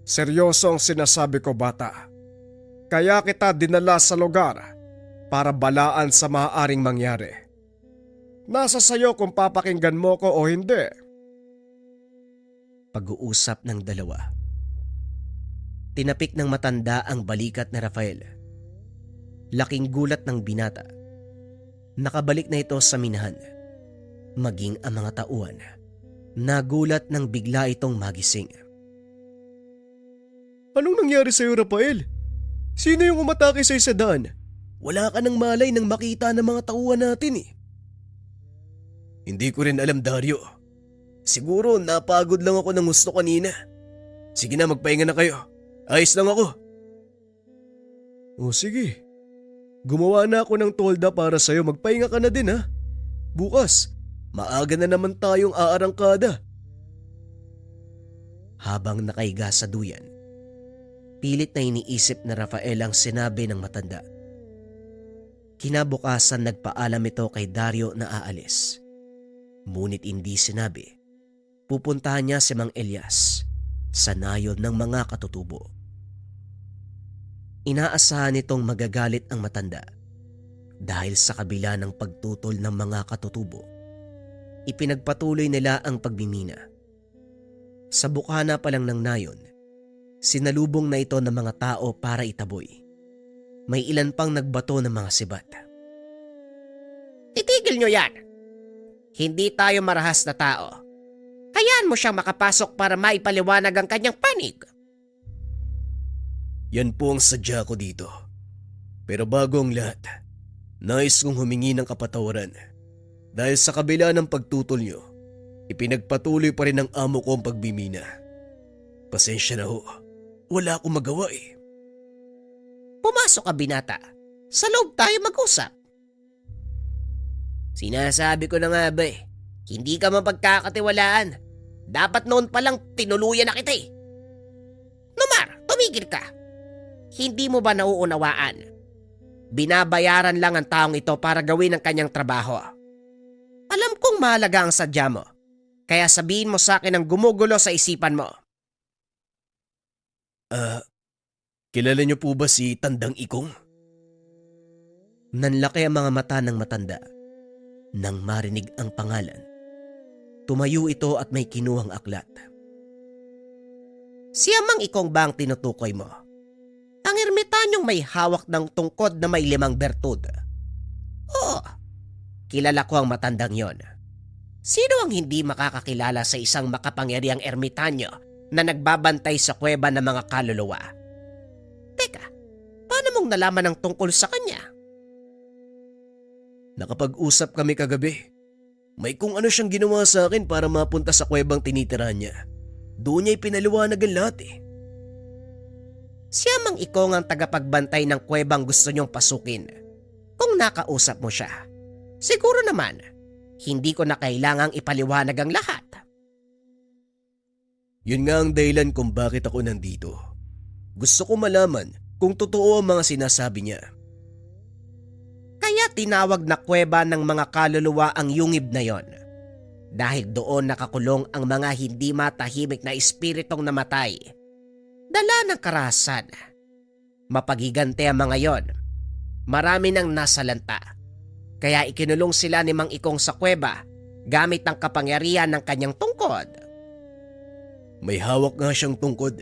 Speaker 4: Seryoso ang sinasabi ko, bata. Kaya kita dinala sa lugar para balaan sa maaaring mangyari. Nasa sayo kung papakinggan mo ko o hindi.
Speaker 3: Pag-uusap ng dalawa. Tinapik ng matanda ang balikat na Rafael. Laking gulat ng binata. Nakabalik na ito sa minahan. Maging ang mga tauhan. Nagulat nang bigla itong magising.
Speaker 2: Anong nangyari sa'yo, Rafael? Sino yung umatake sa'yo sa daan? Wala ka nang malay nang makita ng mga tauhan natin eh. Hindi ko rin alam, Dario. Siguro napagod lang ako ng gusto kanina. Sige na, magpahinga na kayo. Ayos lang ako. O sige. Gumawa na ako ng tolda para sa'yo. Magpahinga ka na din ha. Bukas, maaga na naman tayong aarangkada.
Speaker 3: Habang nakahiga sa duyan, pilit na iniisip na Rafael ang sinabi ng matanda. Kinabukasan nagpaalam ito kay Dario na aalis. Ngunit hindi sinabi. Pupuntahan niya si Mang Elias sa nayon ng mga katutubo. Inaasahan nitong magagalit ang matanda dahil sa kabila ng pagtutol ng mga katutubo, ipinagpatuloy nila ang pagmimina. Sa bukana pa lang ng nayon, sinalubong na ito ng mga tao para itaboy. May ilan pang nagbato ng mga sibat. Titigil nyo yan! Hindi tayo marahas na tao. Hayaan mo siyang makapasok para maipaliwanag ang kanyang panig.
Speaker 2: Yan po ang sadya ko dito. Pero bago ang lahat, nais kong humingi ng kapatawaran. Dahil sa kabila ng pagtutol nyo, ipinagpatuloy pa rin ng amo ko ang pagbimina. Pasensya na ho. Wala akong magawa eh.
Speaker 3: Pumasok ka, binata. Sa loob tayo mag-usap. Sinasabi ko na nga ba eh, hindi ka mapagkakatiwalaan. Dapat noon palang tinuluyan na kita eh. Numar, tumigil ka. Hindi mo ba nauunawaan? Binabayaran lang ang taong ito para gawin ang kanyang trabaho. Alam kong mahalaga ang sadya mo, kaya sabihin mo sa akin ang gumugulo sa isipan mo.
Speaker 2: Kilala niyo po ba si Tandang Ikong?
Speaker 3: Nanlaki ang mga mata ng matanda. Nang marinig ang pangalan, tumayo ito at may kinuhang aklat. Siya Mang Ikong ba ang tinutukoy mo? Ang ermitanyong may hawak ng tungkod na may 5 bertud. Oo, kilala ko ang matandang yon. Sino ang hindi makakakilala sa isang makapangyariang ermitanyo na nagbabantay sa kuweba ng mga kaluluwa? Teka, paano mong nalaman ang tungkol sa kanya?
Speaker 2: Nakapag-usap kami kagabi. May kung ano siyang ginawa sa akin para mapunta sa kuwebang tinitirahan niya. Doon niya ipinaliwanag ang lahat eh.
Speaker 3: Siya Mang Ikong ang tagapagbantay ng kuwebang gusto niyong pasukin. Kung nakausap mo siya, siguro naman, hindi ko na kailangang ipaliwanag ang lahat.
Speaker 2: Yun nga ang dahilan kung bakit ako nandito. Gusto ko malaman kung totoo ang mga sinasabi niya.
Speaker 3: Kaya tinawag na kuweba ng mga kaluluwa ang yungib na yon. Dahil doon nakakulong ang mga hindi matahimik na espiritong namatay. Dala ng karahasan. Mapagigante ang mga yon. Marami nang nasalanta. Kaya ikinulong sila ni Mang Ikong sa kuweba gamit ang kapangyarihan ng kanyang tungkod.
Speaker 2: May hawak nga siyang tungkod.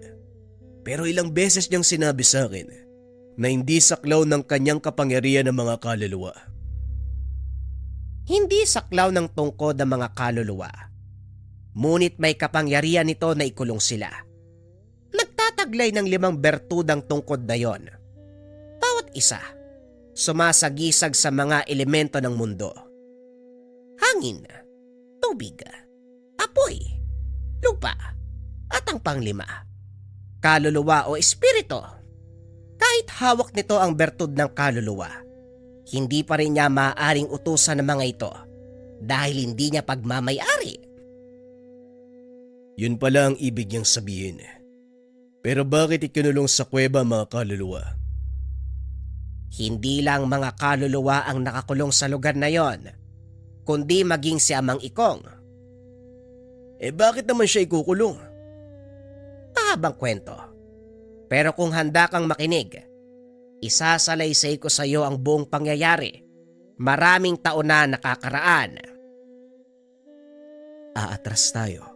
Speaker 2: Pero ilang beses niyang sinabi sa akin na hindi saklaw ng kanyang kapangyarihan ng mga kaluluwa.
Speaker 3: Hindi saklaw ng tungkod ang mga kaluluwa. Ngunit may kapangyarihan nito na ikulong sila. Nagtataglay ng 5 bertudang tungkod na yon. Bawat isa, sumasagisag sa mga elemento ng mundo. Hangin, tubig, apoy, lupa, at ang panglima, kaluluwa o espiritu. Kahit hawak nito ang bertud ng kaluluwa, hindi pa rin niya maaaring utusan ng mga ito dahil hindi niya pagmamay-ari.
Speaker 2: Yun pala ang ibig niyang sabihin. Pero bakit ikinulong sa kuweba ang mga kaluluwa?
Speaker 3: Hindi lang mga kaluluwa ang nakakulong sa lugar na yon, kundi maging si Amang Ikong.
Speaker 2: Bakit naman siya ikukulong?
Speaker 3: Mahabang kwento. Pero kung handa kang makinig, isasalaysay ko sa iyo ang buong pangyayari. Maraming taon na nakakaraan. Aatras tayo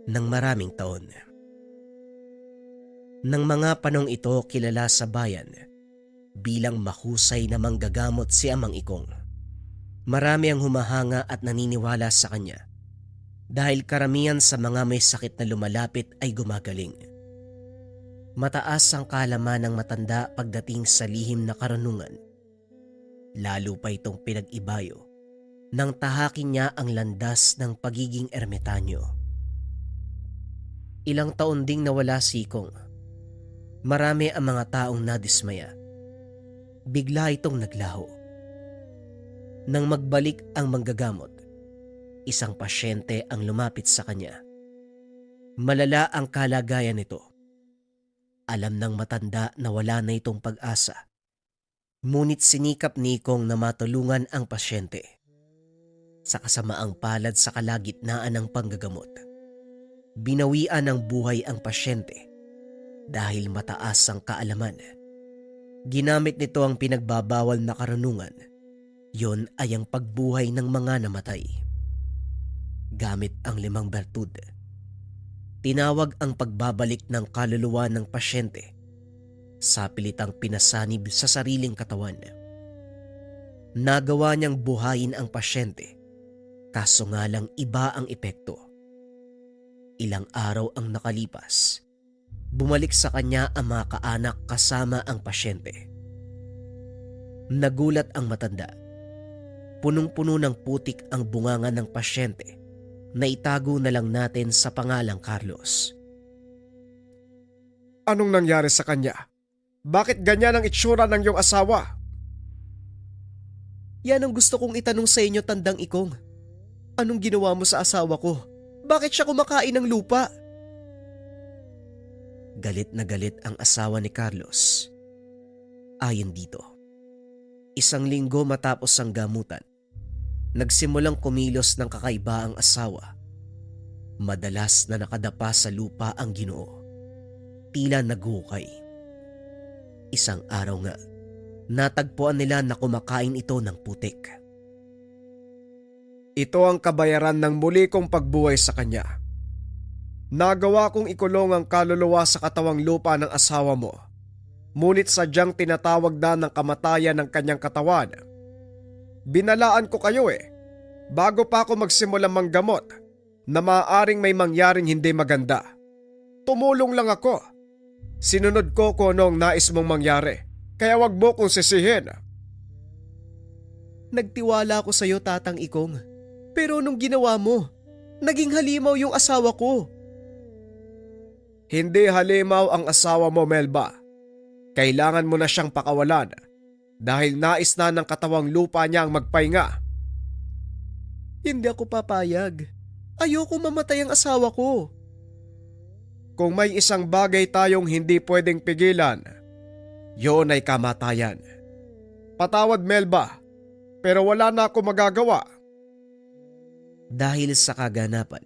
Speaker 3: ng maraming taon. Nang mga panong ito kilala sa bayan bilang mahusay na manggagamot si Amang Ikong. Marami ang humahanga at naniniwala sa kanya dahil karamihan sa mga may sakit na lumalapit ay gumagaling. Mataas ang kaalaman ng matanda pagdating sa lihim na karunungan. Lalo pa itong pinag-ibayo nang tahakin niya ang landas ng pagiging ermitanyo. Ilang taon ding nawala si Ikong. Marami ang mga taong nadismaya. Bigla itong naglaho. Nang magbalik ang manggagamot, isang pasyente ang lumapit sa kanya. Malala ang kalagayan nito. Alam ng matanda na wala na itong pag-asa. Ngunit sinikap ni Ikong na matulungan ang pasyente. Sa kasamaang palad sa kalagitnaan ng panggagamot, binawian ng buhay ang pasyente dahil mataas ang kaalaman. Ginamit nito ang pinagbabawal na karunungan. Yon ay ang pagbuhay ng mga namatay. Gamit ang 5 bertud, tinawag ang pagbabalik ng kaluluwa ng pasyente sa pilitang pinasanib sa sariling katawan. Nagawa niyang buhayin ang pasyente, kaso nga lang iba ang epekto. Ilang araw ang nakalipas, bumalik sa kanya ang mga kaanak kasama ang pasyente. Nagulat ang matanda. Punong-puno ng putik ang bunganga ng pasyente na itago na lang natin sa pangalang Carlos.
Speaker 4: Anong nangyari sa kanya? Bakit ganyan ang itsura ng iyong asawa?
Speaker 2: Yan ang gusto kong itanong sa inyo, Tandang Ikong. Anong ginawa mo sa asawa ko? Bakit siya kumakain ng lupa?
Speaker 3: Galit na galit ang asawa ni Carlos. Ayon dito, 1 linggo matapos ang gamutan, nagsimulang kumilos ng kakaiba ang asawa. Madalas na nakadapa sa lupa ang Ginoo. Tila naghukay. Isang araw nga, natagpuan nila na kumakain ito ng putik.
Speaker 4: Ito ang kabayaran ng muli kong pagbuhay sa kanya. Nagawa kong ikulong ang kaluluwa sa katawang lupa ng asawa mo. Ngunit sadyang tinatawag na ng kamatayan ng kanyang katawan. Binalaan ko kayo bago pa ako magsimulang manggamot na maaaring may mangyaring hindi maganda. Tumulong lang ako. Sinunod ko kung anong nais mong mangyari, kaya wag mo kong sisihin.
Speaker 2: Nagtiwala ako sa iyo, Tatang Ikong. Pero nung ginawa mo, naging halimaw yung asawa ko.
Speaker 4: Hindi halimaw ang asawa mo, Melba. Kailangan mo na siyang pakawalan dahil nais na ng katawang lupa niya ang magpahinga.
Speaker 2: Hindi ako papayag. Ayoko mamatay ang asawa ko.
Speaker 4: Kung may isang bagay tayong hindi pwedeng pigilan, yun ay kamatayan. Patawad, Melba, pero wala na ako magagawa.
Speaker 3: Dahil sa kaganapan,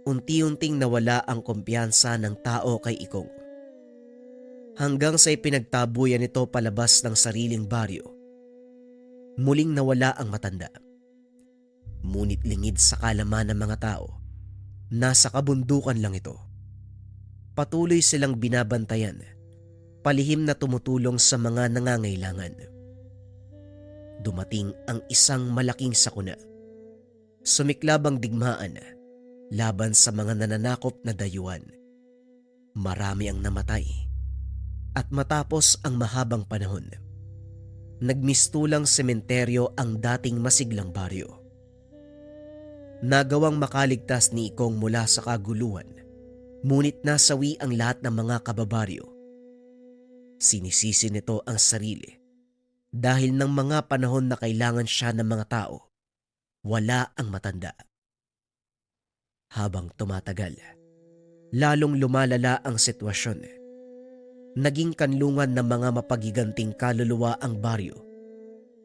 Speaker 3: unti-unting nawala ang kumpiyansa ng tao kay Ikong. Hanggang sa ipinagtabuyan nito palabas ng sariling baryo. Muling nawala ang matanda. Ngunit lingid sa kalaman ng mga tao, nasa kabundukan lang ito. Patuloy silang binabantayan, palihim na tumutulong sa mga nangangailangan. Dumating ang isang malaking sakuna. Sumiklab ang digmaan laban sa mga nananakop na dayuhan. Marami ang namatay. At matapos ang mahabang panahon, nagmistulang sementeryo ang dating masiglang baryo. Nagawang makaligtas ni Ikong mula sa kaguluhan, ngunit nasawi ang lahat ng mga kababaryo. Sinisisi nito ang sarili dahil ng mga panahon na kailangan siya ng mga tao, wala ang matanda. Habang tumatagal, lalong lumalala ang sitwasyon. Naging kanlungan ng mga mapagiganting kaluluwa ang baryo.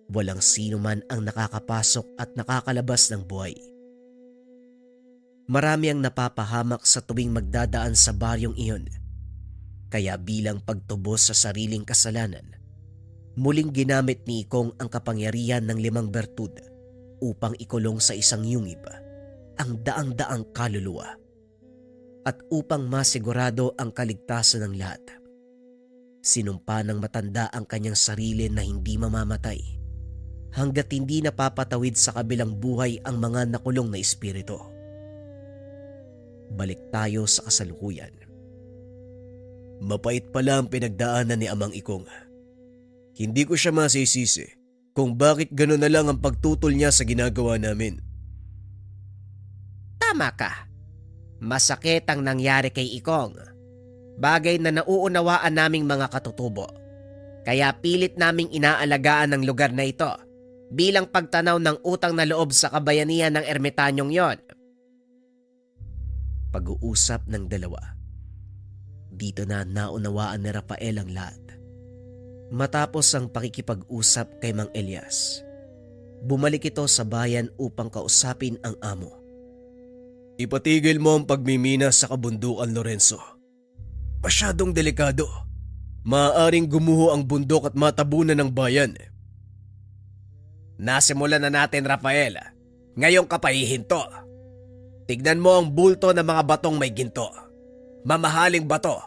Speaker 3: Walang sino man ang nakakapasok at nakakalabas ng buhay. Marami ang napapahamak sa tuwing magdadaan sa baryong iyon. Kaya bilang pagtubos sa sariling kasalanan, muling ginamit ni Ikong ang kapangyarihan ng 5 bertud upang ikulong sa isang yungib ang daang-daang kaluluwa at upang masigurado ang kaligtasan ng lahat. Sinumpa ng matanda ang kanyang sarili na hindi mamamatay hanggat hindi napapatawid sa kabilang buhay ang mga nakulong na espiritu. Balik tayo sa kasalukuyan.
Speaker 2: Mapait pala ang pinagdaanan ni Amang Ikong. Hindi ko siya masisisi kung bakit gano'n na lang ang pagtutol niya sa ginagawa namin.
Speaker 3: Tama ka. Masakit ang nangyari kay Ikong. Bagay na nauunawaan naming mga katutubo. Kaya pilit naming inaalagaan ang lugar na ito bilang pagtanaw ng utang na loob sa kabayanihan ng ermitanyong yon. Pag-uusap ng dalawa. Dito na naunawaan ni Rafael ang lahat. Matapos ang pakikipag-usap kay Mang Elias, bumalik ito sa bayan upang kausapin ang amo.
Speaker 2: Ipatigil mo ang pagmimina sa kabundukan, Lorenzo. Masyadong delikado. Maaaring gumuho ang bundok at matabunan ng bayan.
Speaker 3: Nasimulan na natin, Rafael. Ngayong kapahihinto. Tignan mo ang bulto ng mga batong may ginto. Mamahaling bato.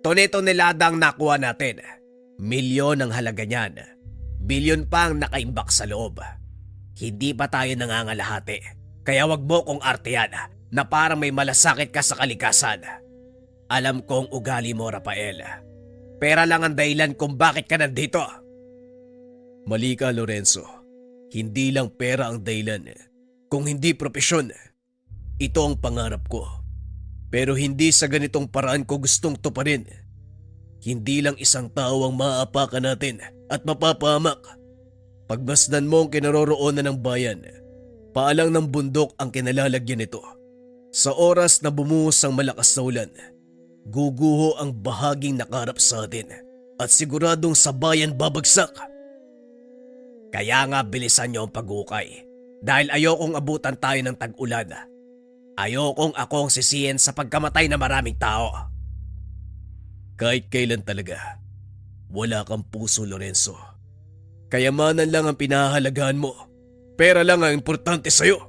Speaker 3: Tone-tonelada ang nakuha natin. Milyon ang halaga niyan. Bilyon pa ang nakaimbak sa loob. Hindi pa tayo nangangalahati. Kaya wag mo kong artehan na parang may malasakit ka sa kalikasan. Alam kong ugali mo, Rafael. Pera lang ang dahilan kung bakit ka nandito.
Speaker 2: Mali ka, Lorenzo. Hindi lang pera ang dahilan. Kung hindi propesyon, ito ang pangarap ko. Pero hindi sa ganitong paraan ko gustong tuparin. Hindi lang isang tao ang maaapakan natin at mapapahamak. Pagmasdan mo ang kinaroroonan ng bayan, paalang ng bundok ang kinalalagyan nito. Sa oras na bumuhos ang malakas na ulan, guguho ang bahaging nakarap sa atin at siguradong sa bayan babagsak.
Speaker 3: Kaya nga bilisan niyo ang pag-ukay dahil ayokong abutan tayo ng tag-ulan. Ayokong akong sisihin sa pagkamatay ng maraming tao.
Speaker 2: Kahit kailan talaga, wala kang puso, Lorenzo. Kayamanan lang ang pinahahalagahan mo. Pera lang ang importante sa'yo.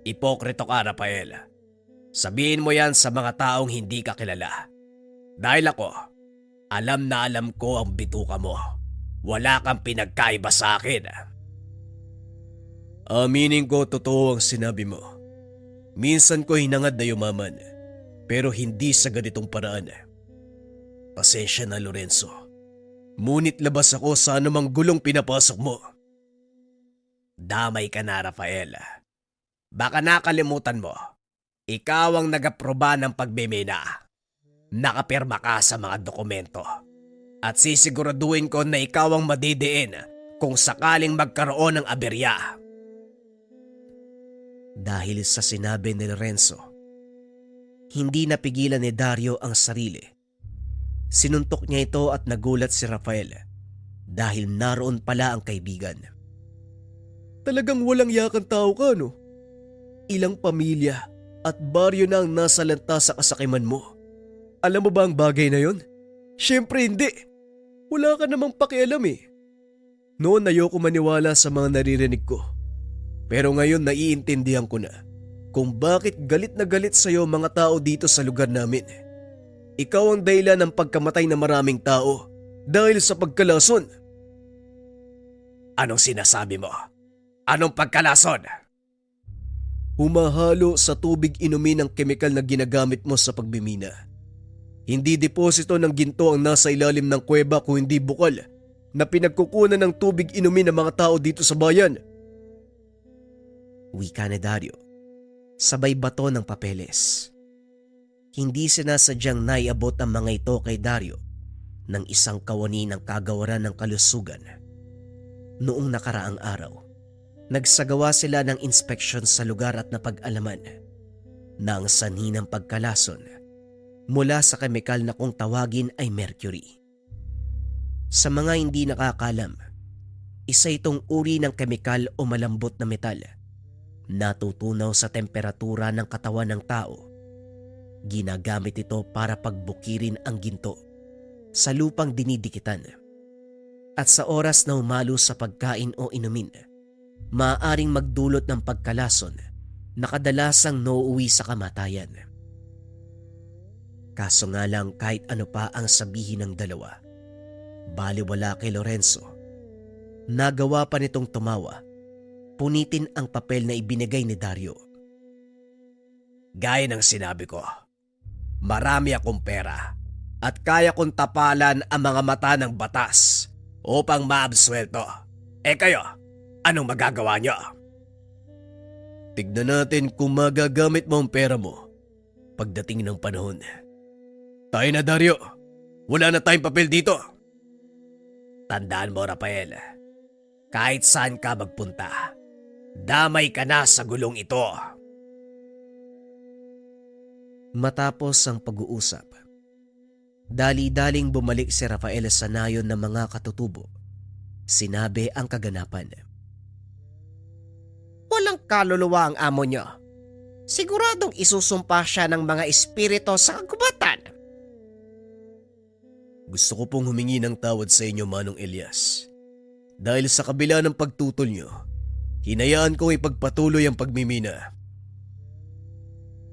Speaker 3: Ipokrito ka, Rafael. Sabihin mo yan sa mga taong hindi ka kilala. Dahil ako, alam na alam ko ang bituka mo. Wala kang pinagkaiba sa akin.
Speaker 2: Aminin ko totoo ang sinabi mo. Minsan ko hinangad na yumaman, pero hindi sa ganitong paraan. Pasensya na, Lorenzo. Ngunit labas ako sa anumang gulong pinapasok mo.
Speaker 3: Damay ka na, Rafael. Baka nakalimutan mo, ikaw ang nag-aproba ng pagbimina. Nakapirma ka sa mga dokumento. At sisiguraduhin ko na ikaw ang madidiin kung sakaling magkaroon ng aberya. Dahil sa sinabi ni Lorenzo, hindi napigilan ni Dario ang sarili. Sinuntok niya ito at nagulat si Rafael dahil naroon pala ang kaibigan.
Speaker 2: Talagang walang yakang tao ka, no? Ilang pamilya at baryo na ang nasa lanta sa kasakiman mo. Alam mo ba ang bagay na yon? Siyempre hindi. Wala ka namang pakialam eh. Noon ayoko maniwala sa mga naririnig ko. Pero ngayon naiintindihan ko na kung bakit galit na galit sa'yo mga tao dito sa lugar namin. Ikaw ang dahilan ng pagkamatay ng maraming tao dahil sa pagkalason.
Speaker 3: Anong sinasabi mo? Anong pagkalason?
Speaker 2: Humahalo sa tubig inumin ang kemikal na ginagamit mo sa pagbimina. Hindi deposito ng ginto ang nasa ilalim ng kuweba kung hindi bukal na pinagkukunan ng tubig inumin ng mga tao dito sa bayan.
Speaker 3: Wika ni Dario, sabay bato ng papeles. Hindi sinasadyang naiabot ang mga ito kay Dario ng isang kawani ng kagawaran ng kalusugan. Noong nakaraang araw, nagsagawa sila ng inspeksyon sa lugar at napag-alaman na ang sanhi ng pagkalason mula sa kemikal na kung tawagin ay mercury. Sa mga hindi nakakalam, isa itong uri ng kemikal o malambot na metal natutunaw sa temperatura ng katawan ng tao. Ginagamit ito para pagbukirin ang ginto sa lupang dinidikitan. At sa oras na umalo sa pagkain o inumin, maaaring magdulot ng pagkalason na kadalasang nauuwi sa kamatayan. Kaso nga lang kahit ano pa ang sabihin ng dalawa, baliwala kay Lorenzo. Nagawa pa nitong tumawa, punitin ang papel na ibinigay ni Dario.
Speaker 2: Gaya ng sinabi ko, marami akong pera at kaya kong tapalan ang mga mata ng batas upang maabsuelto. Kayo, anong magagawa niyo? Tignan natin kung magagamit mo ang pera mo pagdating ng panahon. Tayo na, Dario. Wala na tayong papel dito. Tandaan mo, Rafael, kahit saan ka magpunta, damay ka na sa gulong ito.
Speaker 3: Matapos ang pag-uusap, dali-daling bumalik si Rafael sa nayon ng mga katutubo. Sinabi ang kaganapan.
Speaker 5: Walang kaluluwa ang amo niyo. Siguradong isusumpa siya ng mga espirito sa kagubatan.
Speaker 2: Gusto ko pong humingi ng tawad sa inyo, Manong Elias. Dahil sa kabila ng pagtutol nyo, hinayaan kong ipagpatuloy ang pagmimina.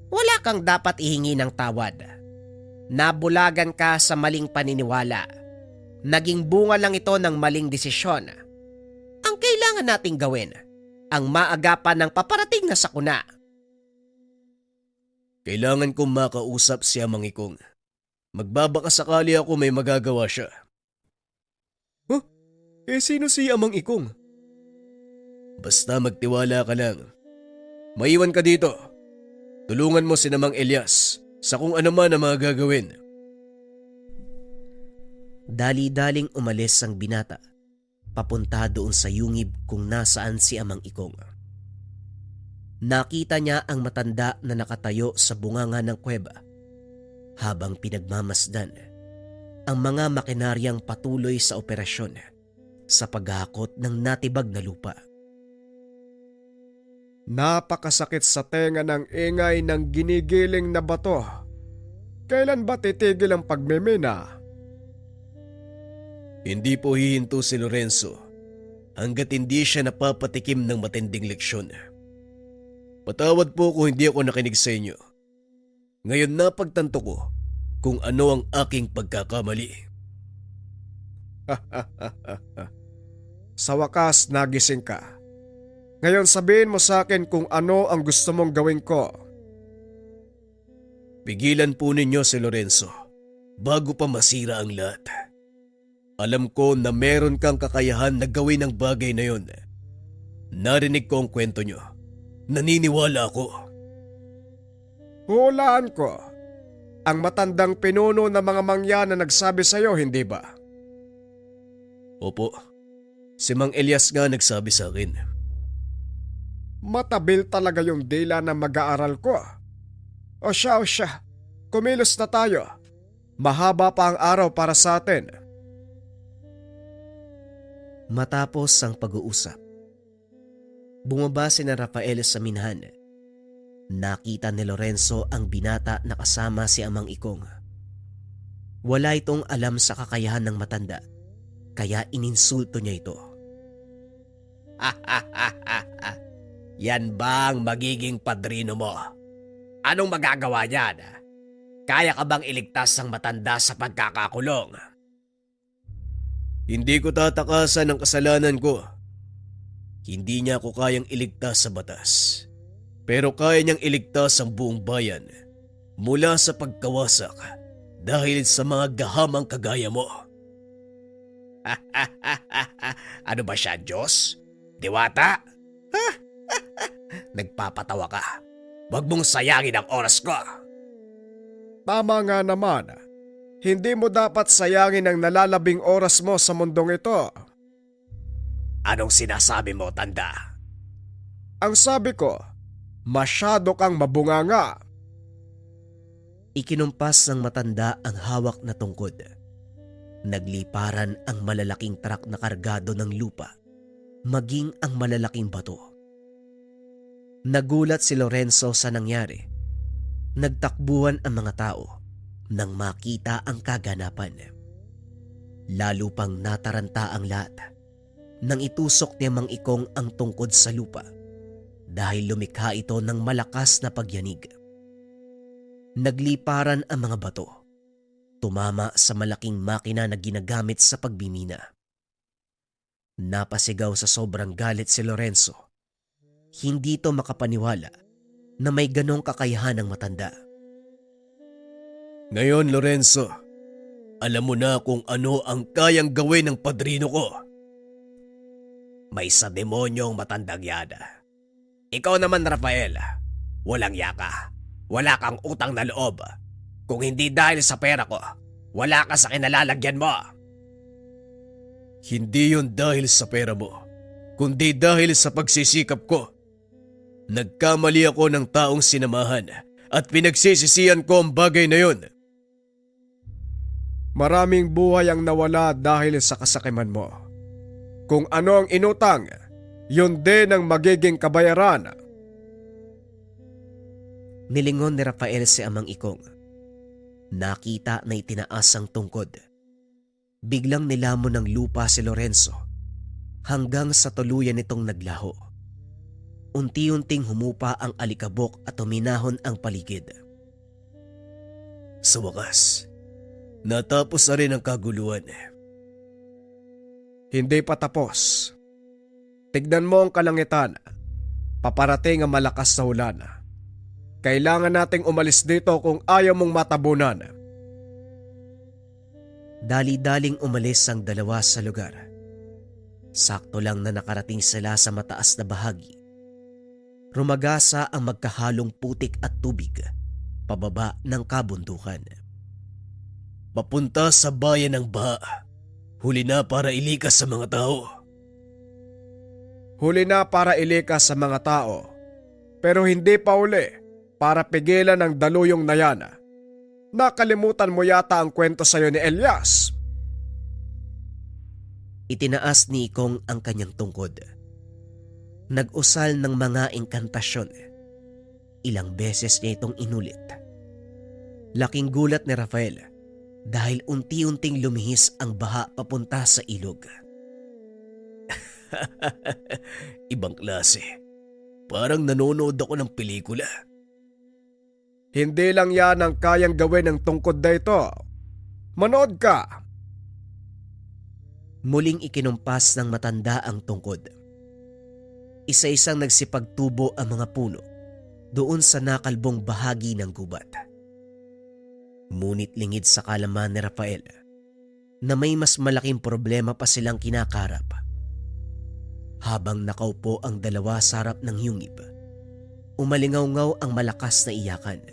Speaker 5: Wala kang dapat ihingi ng tawad. Nabulagan ka sa maling paniniwala. Naging bunga lang ito ng maling desisyon. Ang kailangan nating gawin, ang maagapan ng paparating na sakuna.
Speaker 2: Kailangan kong makausap si Amang Ikong. Magbabaka sakali ako may magagawa siya. Sino si Amang Ikong? Basta magtiwala ka lang. Maiwan ka dito. Tulungan mo si Namang Elias sa kung ano man ang mga gagawin.
Speaker 3: Dali-daling umalis ang binata, papunta doon sa yungib kung nasaan si Amang Ikong. Nakita niya ang matanda na nakatayo sa bunganga ng kuweba habang pinagmamasdan ang mga makinaryang patuloy sa operasyon sa paghakot ng natibag na lupa.
Speaker 4: Napakasakit sa tenga ng ingay ng ginigiling na bato. Kailan ba titigil ang pagmimina?
Speaker 2: Hindi po hihinto si Lorenzo hanggat hindi siya napapatikim ng matinding leksyon. Patawad po kung hindi ako nakinig sa inyo. Ngayon napagtanto ko kung ano ang aking pagkakamali.
Speaker 4: Sa wakas, nagising ka. Ngayon sabihin mo sa akin kung ano ang gusto mong gawin ko.
Speaker 2: Pigilan po ninyo si Lorenzo bago pa masira ang lahat. Alam ko na meron kang kakayahan na gawin ang bagay na yon. Narinig ko ang kwento nyo. Naniniwala ako.
Speaker 4: Hulaan ko. Ang matandang pinuno ng mga mangyan na nagsabi sa'yo, hindi ba?
Speaker 2: Opo. Si Mang Elias nga nagsabi sa akin.
Speaker 4: Matabil talaga yung dila na mag-aaral ko. O siya, kumilos na tayo. Mahaba pa ang araw para sa atin.
Speaker 3: Matapos ang pag-uusap, bumaba si na Rafael sa minhan. Nakita ni Lorenzo ang binata na kasama si Amang Ikong. Wala itong alam sa kakayahan ng matanda, kaya ininsulto niya ito.
Speaker 2: Yan ba ang magiging padrino mo? Anong magagawa niyan? Kaya ka bang iligtas ang matanda sa pagkakakulong? Hindi ko tatakasan ang kasalanan ko. Hindi niya ako kayang iligtas sa batas. Pero kaya niyang iligtas ang buong bayan mula sa pagkawasak dahil sa mga gahamang kagaya mo. Ano ba siya, Diyos? Diwata?
Speaker 3: Nagpapatawa ka. Huwag mong sayangin ang oras ko.
Speaker 4: Tama nga naman. Hindi mo dapat sayangin ang nalalabing oras mo sa mundong ito.
Speaker 3: Anong sinasabi mo, tanda?
Speaker 4: Ang sabi ko, masyado kang mabunganga.
Speaker 5: Ikinumpas ng matanda ang hawak na tungkod. Nagliparan ang malalaking truck na kargado ng lupa, maging ang malalaking bato. Nagulat si Lorenzo sa nangyari. Nagtakbuhan ang mga tao nang makita ang kaganapan. Lalo pang nataranta ang lahat nang itusok ni Mang Ikong ang tungkod sa lupa dahil lumikha ito ng malakas na pagyanig. Nagliparan ang mga bato, tumama sa malaking makina na ginagamit sa pagbimina. Napasigaw sa sobrang galit si Lorenzo. Hindi ito makapaniwala na may ganong kakayahan ng matanda.
Speaker 2: Ngayon, Lorenzo, alam mo na kung ano ang kayang gawin ng padrino ko.
Speaker 3: May sa demonyong matandang yan. Ikaw naman, Rafael, walang yaka. Wala kang utang na loob. Kung hindi dahil sa pera ko, wala ka sa kinalalagyan mo.
Speaker 2: Hindi yon dahil sa pera mo, kundi dahil sa pagsisikap ko. Nagkamali ako ng taong sinamahan at pinagsisisihan ko ang bagay na yon.
Speaker 4: Maraming buhay ang nawala dahil sa kasakiman mo. Kung ano ang inutang, yun din ang magiging kabayaran.
Speaker 5: Nilingon ni Rafael si Amang Ikong. Nakita na itinaas ang tungkod. Biglang nilamon ng lupa si Lorenzo hanggang sa tuluyan nitong naglaho. Unti-unting humupa ang alikabok at uminahon ang paligid.
Speaker 2: Sa wakas, natapos na rin ang kaguluhan.
Speaker 4: Hindi pa tapos. Tignan mo ang kalangitan. Paparating ang malakas na ulan. Kailangan nating umalis dito kung ayaw mong matabunan.
Speaker 5: Dali-daling umalis ang dalawa sa lugar. Sakto lang na nakarating sila sa mataas na bahagi. Rumagasa ang magkahalong putik at tubig pababa ng kabundukan.
Speaker 2: Papunta sa bayan ng baha. Huli na para ilikas sa mga tao.
Speaker 4: Huli na para ilikas sa mga tao. Pero hindi pa uli para pigilan ang daluyong na yan. Nakalimutan mo yata ang kwento sa'yo ni Elias.
Speaker 5: Itinaas ni Ikong ang kanyang tungkod. Nag-usal ng mga inkantasyon. Ilang beses niya itong inulit. Laking gulat ni Rafael dahil unti-unting lumihis ang baha papunta sa ilog.
Speaker 2: Ibang klase. Parang nanonood ako ng pelikula.
Speaker 4: Hindi lang yan ang kayang gawin ng tungkod na ito. Manood ka!
Speaker 5: Muling ikinumpas ng matanda ang tungkod. Isa-isang nagsipagtubo ang mga puno doon sa nakalbong bahagi ng gubat. Ngunit lingid sa kalaman ni Rafael na may mas malaking problema pa silang kinakarap. Habang nakaupo ang dalawa sa harap ng yungib, umalingaw-ngaw ang malakas na iyakan.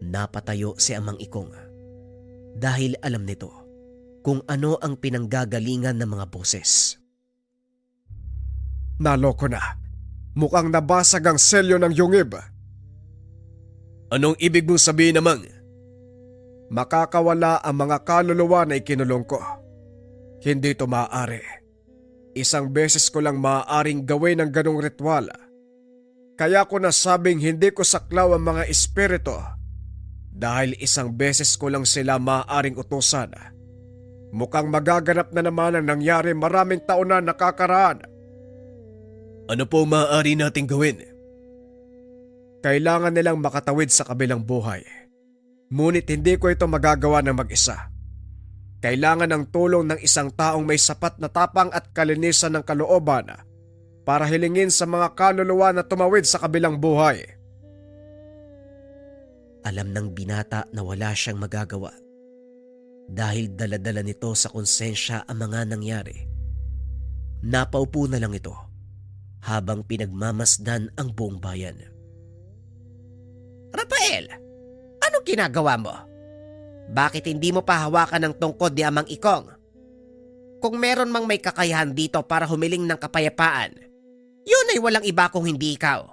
Speaker 5: Napatayo si Amang Ikong dahil alam nito kung ano ang pinanggagalingan ng mga boses.
Speaker 4: Naloko na. Mukhang nabasag ang selyo ng yungib.
Speaker 2: Anong ibig mong sabihin namang?
Speaker 4: Makakawala ang mga kaluluwa na ikinulong ko. Hindi ito maaari. Isang beses ko lang maaaring gawin ang ganong ritual. Kaya ko nasabing hindi ko saklaw ang mga espiritu dahil isang beses ko lang sila maaaring utusan. Mukhang magaganap na naman ang nangyari maraming taon na nakakaraan.
Speaker 2: Ano po maaari nating gawin?
Speaker 4: Kailangan nilang makatawid sa kabilang buhay. Ngunit hindi ko ito magagawa ng mag-isa. Kailangan ng tulong ng isang taong may sapat na tapang at kalinisan ng kalooban para hilingin sa mga kaluluwa na tumawid sa kabilang buhay.
Speaker 5: Alam ng binata na wala siyang magagawa dahil dala-dala nito sa konsensya ang mga nangyari. Napaupo na lang ito
Speaker 3: habang pinagmamasdan ang buong bayan.
Speaker 5: Rafael, anong ginagawa mo? Bakit hindi mo pa hawakan ng tungkod ni Amang Ikong? Kung meron mang may kakayahan dito para humiling ng kapayapaan, yun ay walang iba kung hindi ikaw.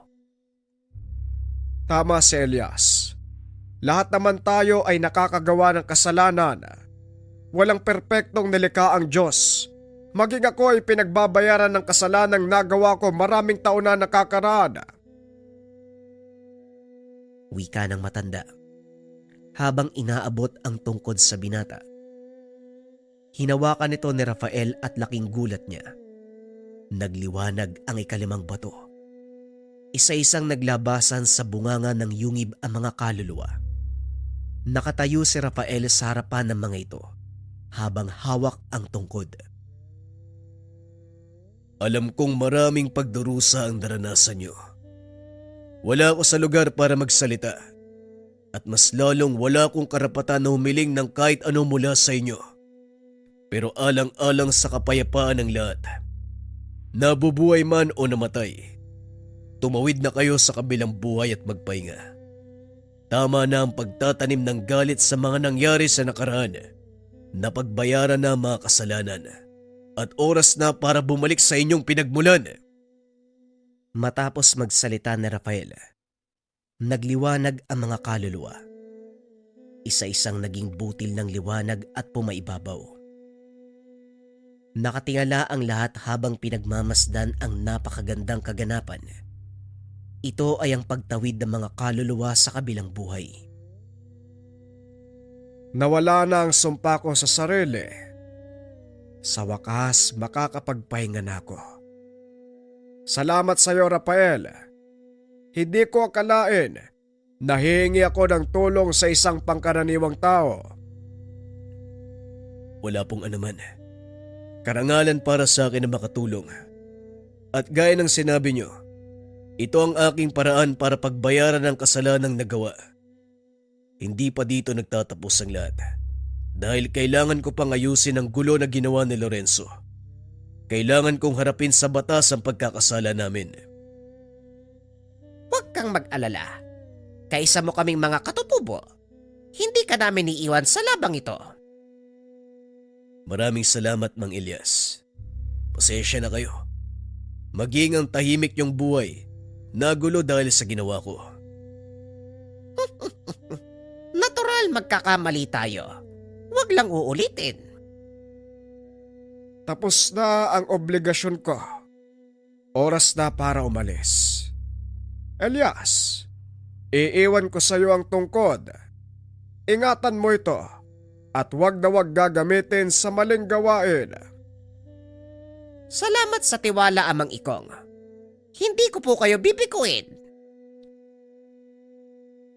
Speaker 4: Tama si Elias. Lahat naman tayo ay nakakagawa ng kasalanan. Walang perpektong nilikha ang Diyos. Maging ako ay pinagbabayaran ng kasalanang nagawa ko maraming taon na nakakaraan.
Speaker 3: Wika ng matanda habang inaabot ang tungkod sa binata. Hinawakan ito ni Rafael at laking gulat niya. Nagliwanag ang ikalimang bato. Isa-isang naglabasan sa bunganga ng yungib ang mga kaluluwa. Nakatayo si Rafael sa harapan ng mga ito habang hawak ang tungkod.
Speaker 2: Alam kong maraming pagdurusa ang naranasan niyo. Wala ako sa lugar para magsalita. At mas lalong wala akong karapatan na humiling ng kahit ano mula sa inyo. Pero alang-alang sa kapayapaan ng lahat, nabubuhay man o namatay, tumawid na kayo sa kabilang buhay at magpahinga. Tama na ang pagtatanim ng galit sa mga nangyari sa nakaraan. Napagbayaran na ang mga kasalanan. At oras na para bumalik sa inyong pinagmulan.
Speaker 3: Matapos magsalita ni Rafael, nagliwanag ang mga kaluluwa. Isa-isang naging butil ng liwanag at pumaibabaw. Nakatingala ang lahat habang pinagmamasdan ang napakagandang kaganapan. Ito ay ang pagtawid ng mga kaluluwa sa kabilang buhay.
Speaker 4: Nawala na ang sumpa ko sa sarili. Sa wakas, makakapagpahinga na ako. Salamat sa iyo, Rafael. Hindi ko akalain na hihingi ako ng tulong sa isang pangkaraniwang tao.
Speaker 2: Wala pong anuman. Karangalan para sa akin na makatulong. At gaya ng sinabi nyo, ito ang aking paraan para pagbayaran ng kasalanang nagawa. Hindi pa dito nagtatapos ang lahat. Dahil kailangan ko pang ayusin ang gulo na ginawa ni Lorenzo. Kailangan kong harapin sa batas ang pagkakasala namin.
Speaker 5: Huwag kang mag-alala. Kaisa mo kaming mga katutubo. Hindi ka namin iiwan sa labang ito.
Speaker 2: Maraming salamat, Mang Elias. Pasensya na kayo. Maging ang tahimik yung buhay, nagulo dahil sa ginawa ko.
Speaker 5: Natural magkakamali tayo. Huwag lang uulitin.
Speaker 4: Tapos na ang obligasyon ko. Oras na para umalis. Elias, iiwan ko sa iyo ang tungkod. Ingatan mo ito at wag na wag gagamitin sa maling gawain.
Speaker 5: Salamat sa tiwala, Amang Ikong. Hindi ko po kayo bibikuin.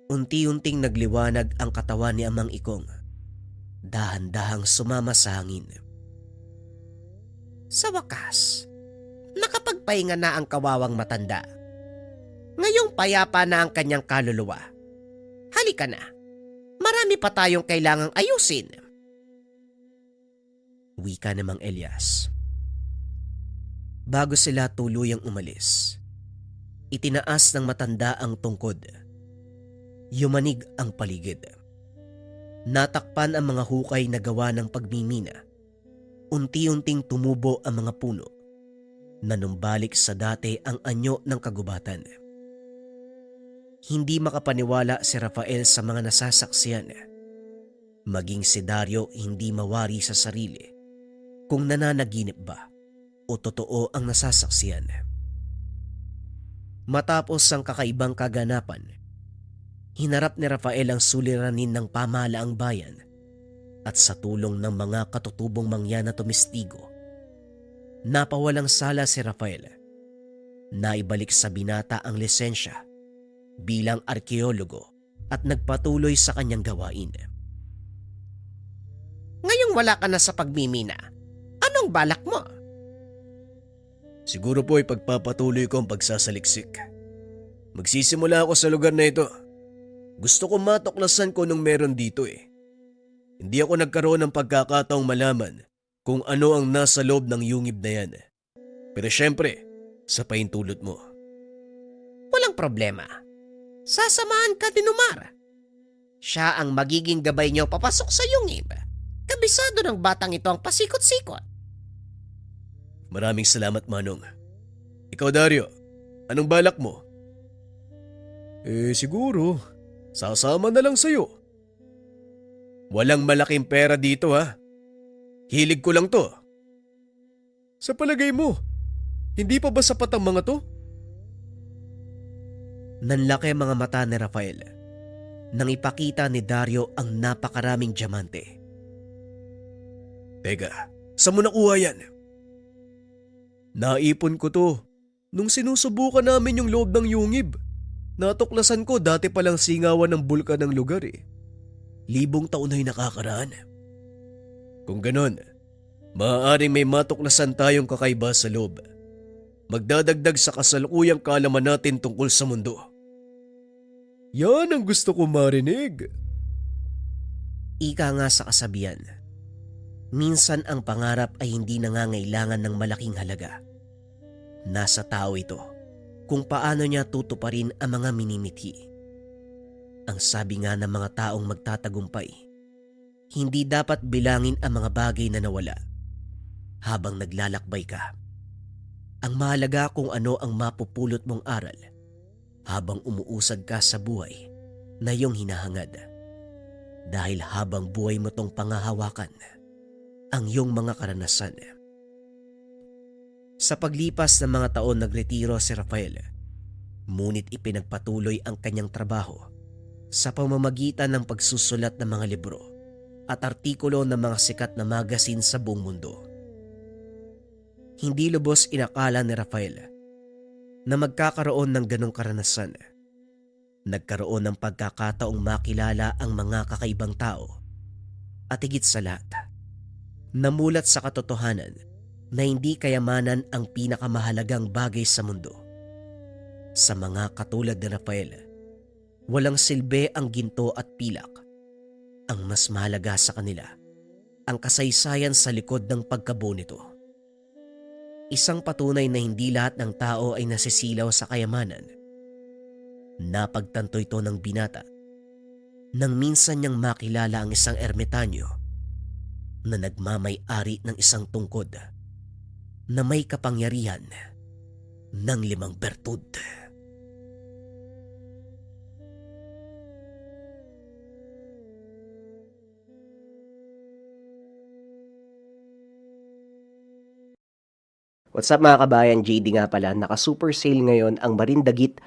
Speaker 3: Unti-unting nagliwanag ang katawan ni Amang Ikong. Dahan-dahang sumama sa hangin.
Speaker 5: Sa wakas, nakapagpahinga na ang kawawang matanda. Ngayong payapa na ang kanyang kaluluwa. Halika na. Marami pa tayong kailangang ayusin.
Speaker 3: Wika ni Mang Elias. Bago sila tuluyang umalis, itinaas ng matanda ang tungkod. Yumanig ang paligid. Natakpan ang mga hukay na gawa ng pagmimina. Unti-unting tumubo ang mga puno. Nanumbalik sa dati ang anyo ng kagubatan. Hindi makapaniwala si Rafael sa mga nasasaksiyan. Maging si Dario hindi mawari sa sarili kung nananaginip ba o totoo ang nasasaksiyan. Matapos ang kakaibang kaganapan, hinarap ni Rafael ang suliranin ng pamahalaang bayan at sa tulong ng mga katutubong mangyan na tumistigo, napawalang sala si Rafael. Naibalik sa binata ang lisensya bilang arkeologo at nagpatuloy sa kanyang gawain.
Speaker 5: Ngayong wala ka na sa pagmimina, anong balak mo?
Speaker 2: Siguro po ay pagpapatuloy ko ang pagsasaliksik. Magsisimula ako sa lugar na ito. Gusto ko matuklasan ko nung meron dito eh. Hindi ako nagkaroon ng pagkakataong malaman kung ano ang nasa loob ng yungib na yan. Pero syempre, sa paintulot mo.
Speaker 5: Walang problema. Sasamahan ka ni Umar. Siya ang magiging gabay niyo papasok sa yungib. Kabisado ng batang ito ang pasikot-sikot.
Speaker 2: Maraming salamat, Manong. Ikaw, Dario, anong balak mo? Siguro, sasama na lang sa'yo. Walang malaking pera dito, ha? Hilig ko lang to. Sa palagay mo, hindi pa ba sapat ang mga to?
Speaker 5: Nanlaki ang mga mata ni Rafael nang ipakita ni Dario ang napakaraming diamante.
Speaker 2: Teka, saan mo nakuha yan? Naipon ko to nung sinusubukan namin yung loob ng yungib. Natuklasan ko dati palang singawan ng bulkan ng lugar eh. 1,000 taon na'y nakakaraan. Kung ganon, maaaring may matuklasan tayong kakaiba sa loob. Magdadagdag sa kasalukuyang kaalaman natin tungkol sa mundo. Yan ang gusto ko marinig.
Speaker 5: Ika nga sa kasabihan, minsan ang pangarap ay hindi nangangailangan ng malaking halaga. Nasa tao ito kung paano niya tutuparin ang mga minimithi. Ang sabi nga ng mga taong magtatagumpay, hindi dapat bilangin ang mga bagay na nawala habang naglalakbay ka. Ang mahalaga kung ano ang mapupulot mong aral habang umuusad ka sa buhay na iyong hinahangad. Dahil habang buhay mo tong pangahawakan ang iyong mga karanasan. Sa paglipas ng mga taon nagretiro si Rafael, ngunit ipinagpatuloy ang kanyang trabaho sa pamamagitan ng pagsusulat ng mga libro at artikulo ng mga sikat na magasin sa buong mundo. Hindi lubos inakala ni Rafael na magkakaroon ng ganong karanasan. Nagkaroon ng pagkakataong makilala ang mga kakaibang tao at higit sa lahat, namulat sa katotohanan na hindi kayamanan ang pinakamahalagang bagay sa mundo. Sa mga katulad ni Rafael, walang silbi ang ginto at pilak. Ang mas mahalaga sa kanila, ang kasaysayan sa likod ng pagkabuo nito. Isang patunay na hindi lahat ng tao ay nasisilaw sa kayamanan. Napagtanto ito ng binata nang minsan niyang makilala ang isang ermitanyo na nagmamay-ari ng isang tungkod na may kapangyarihan ng 5 bertud.
Speaker 1: What's up mga kabayan, JD nga pala, naka super sale ngayon ang Marindagit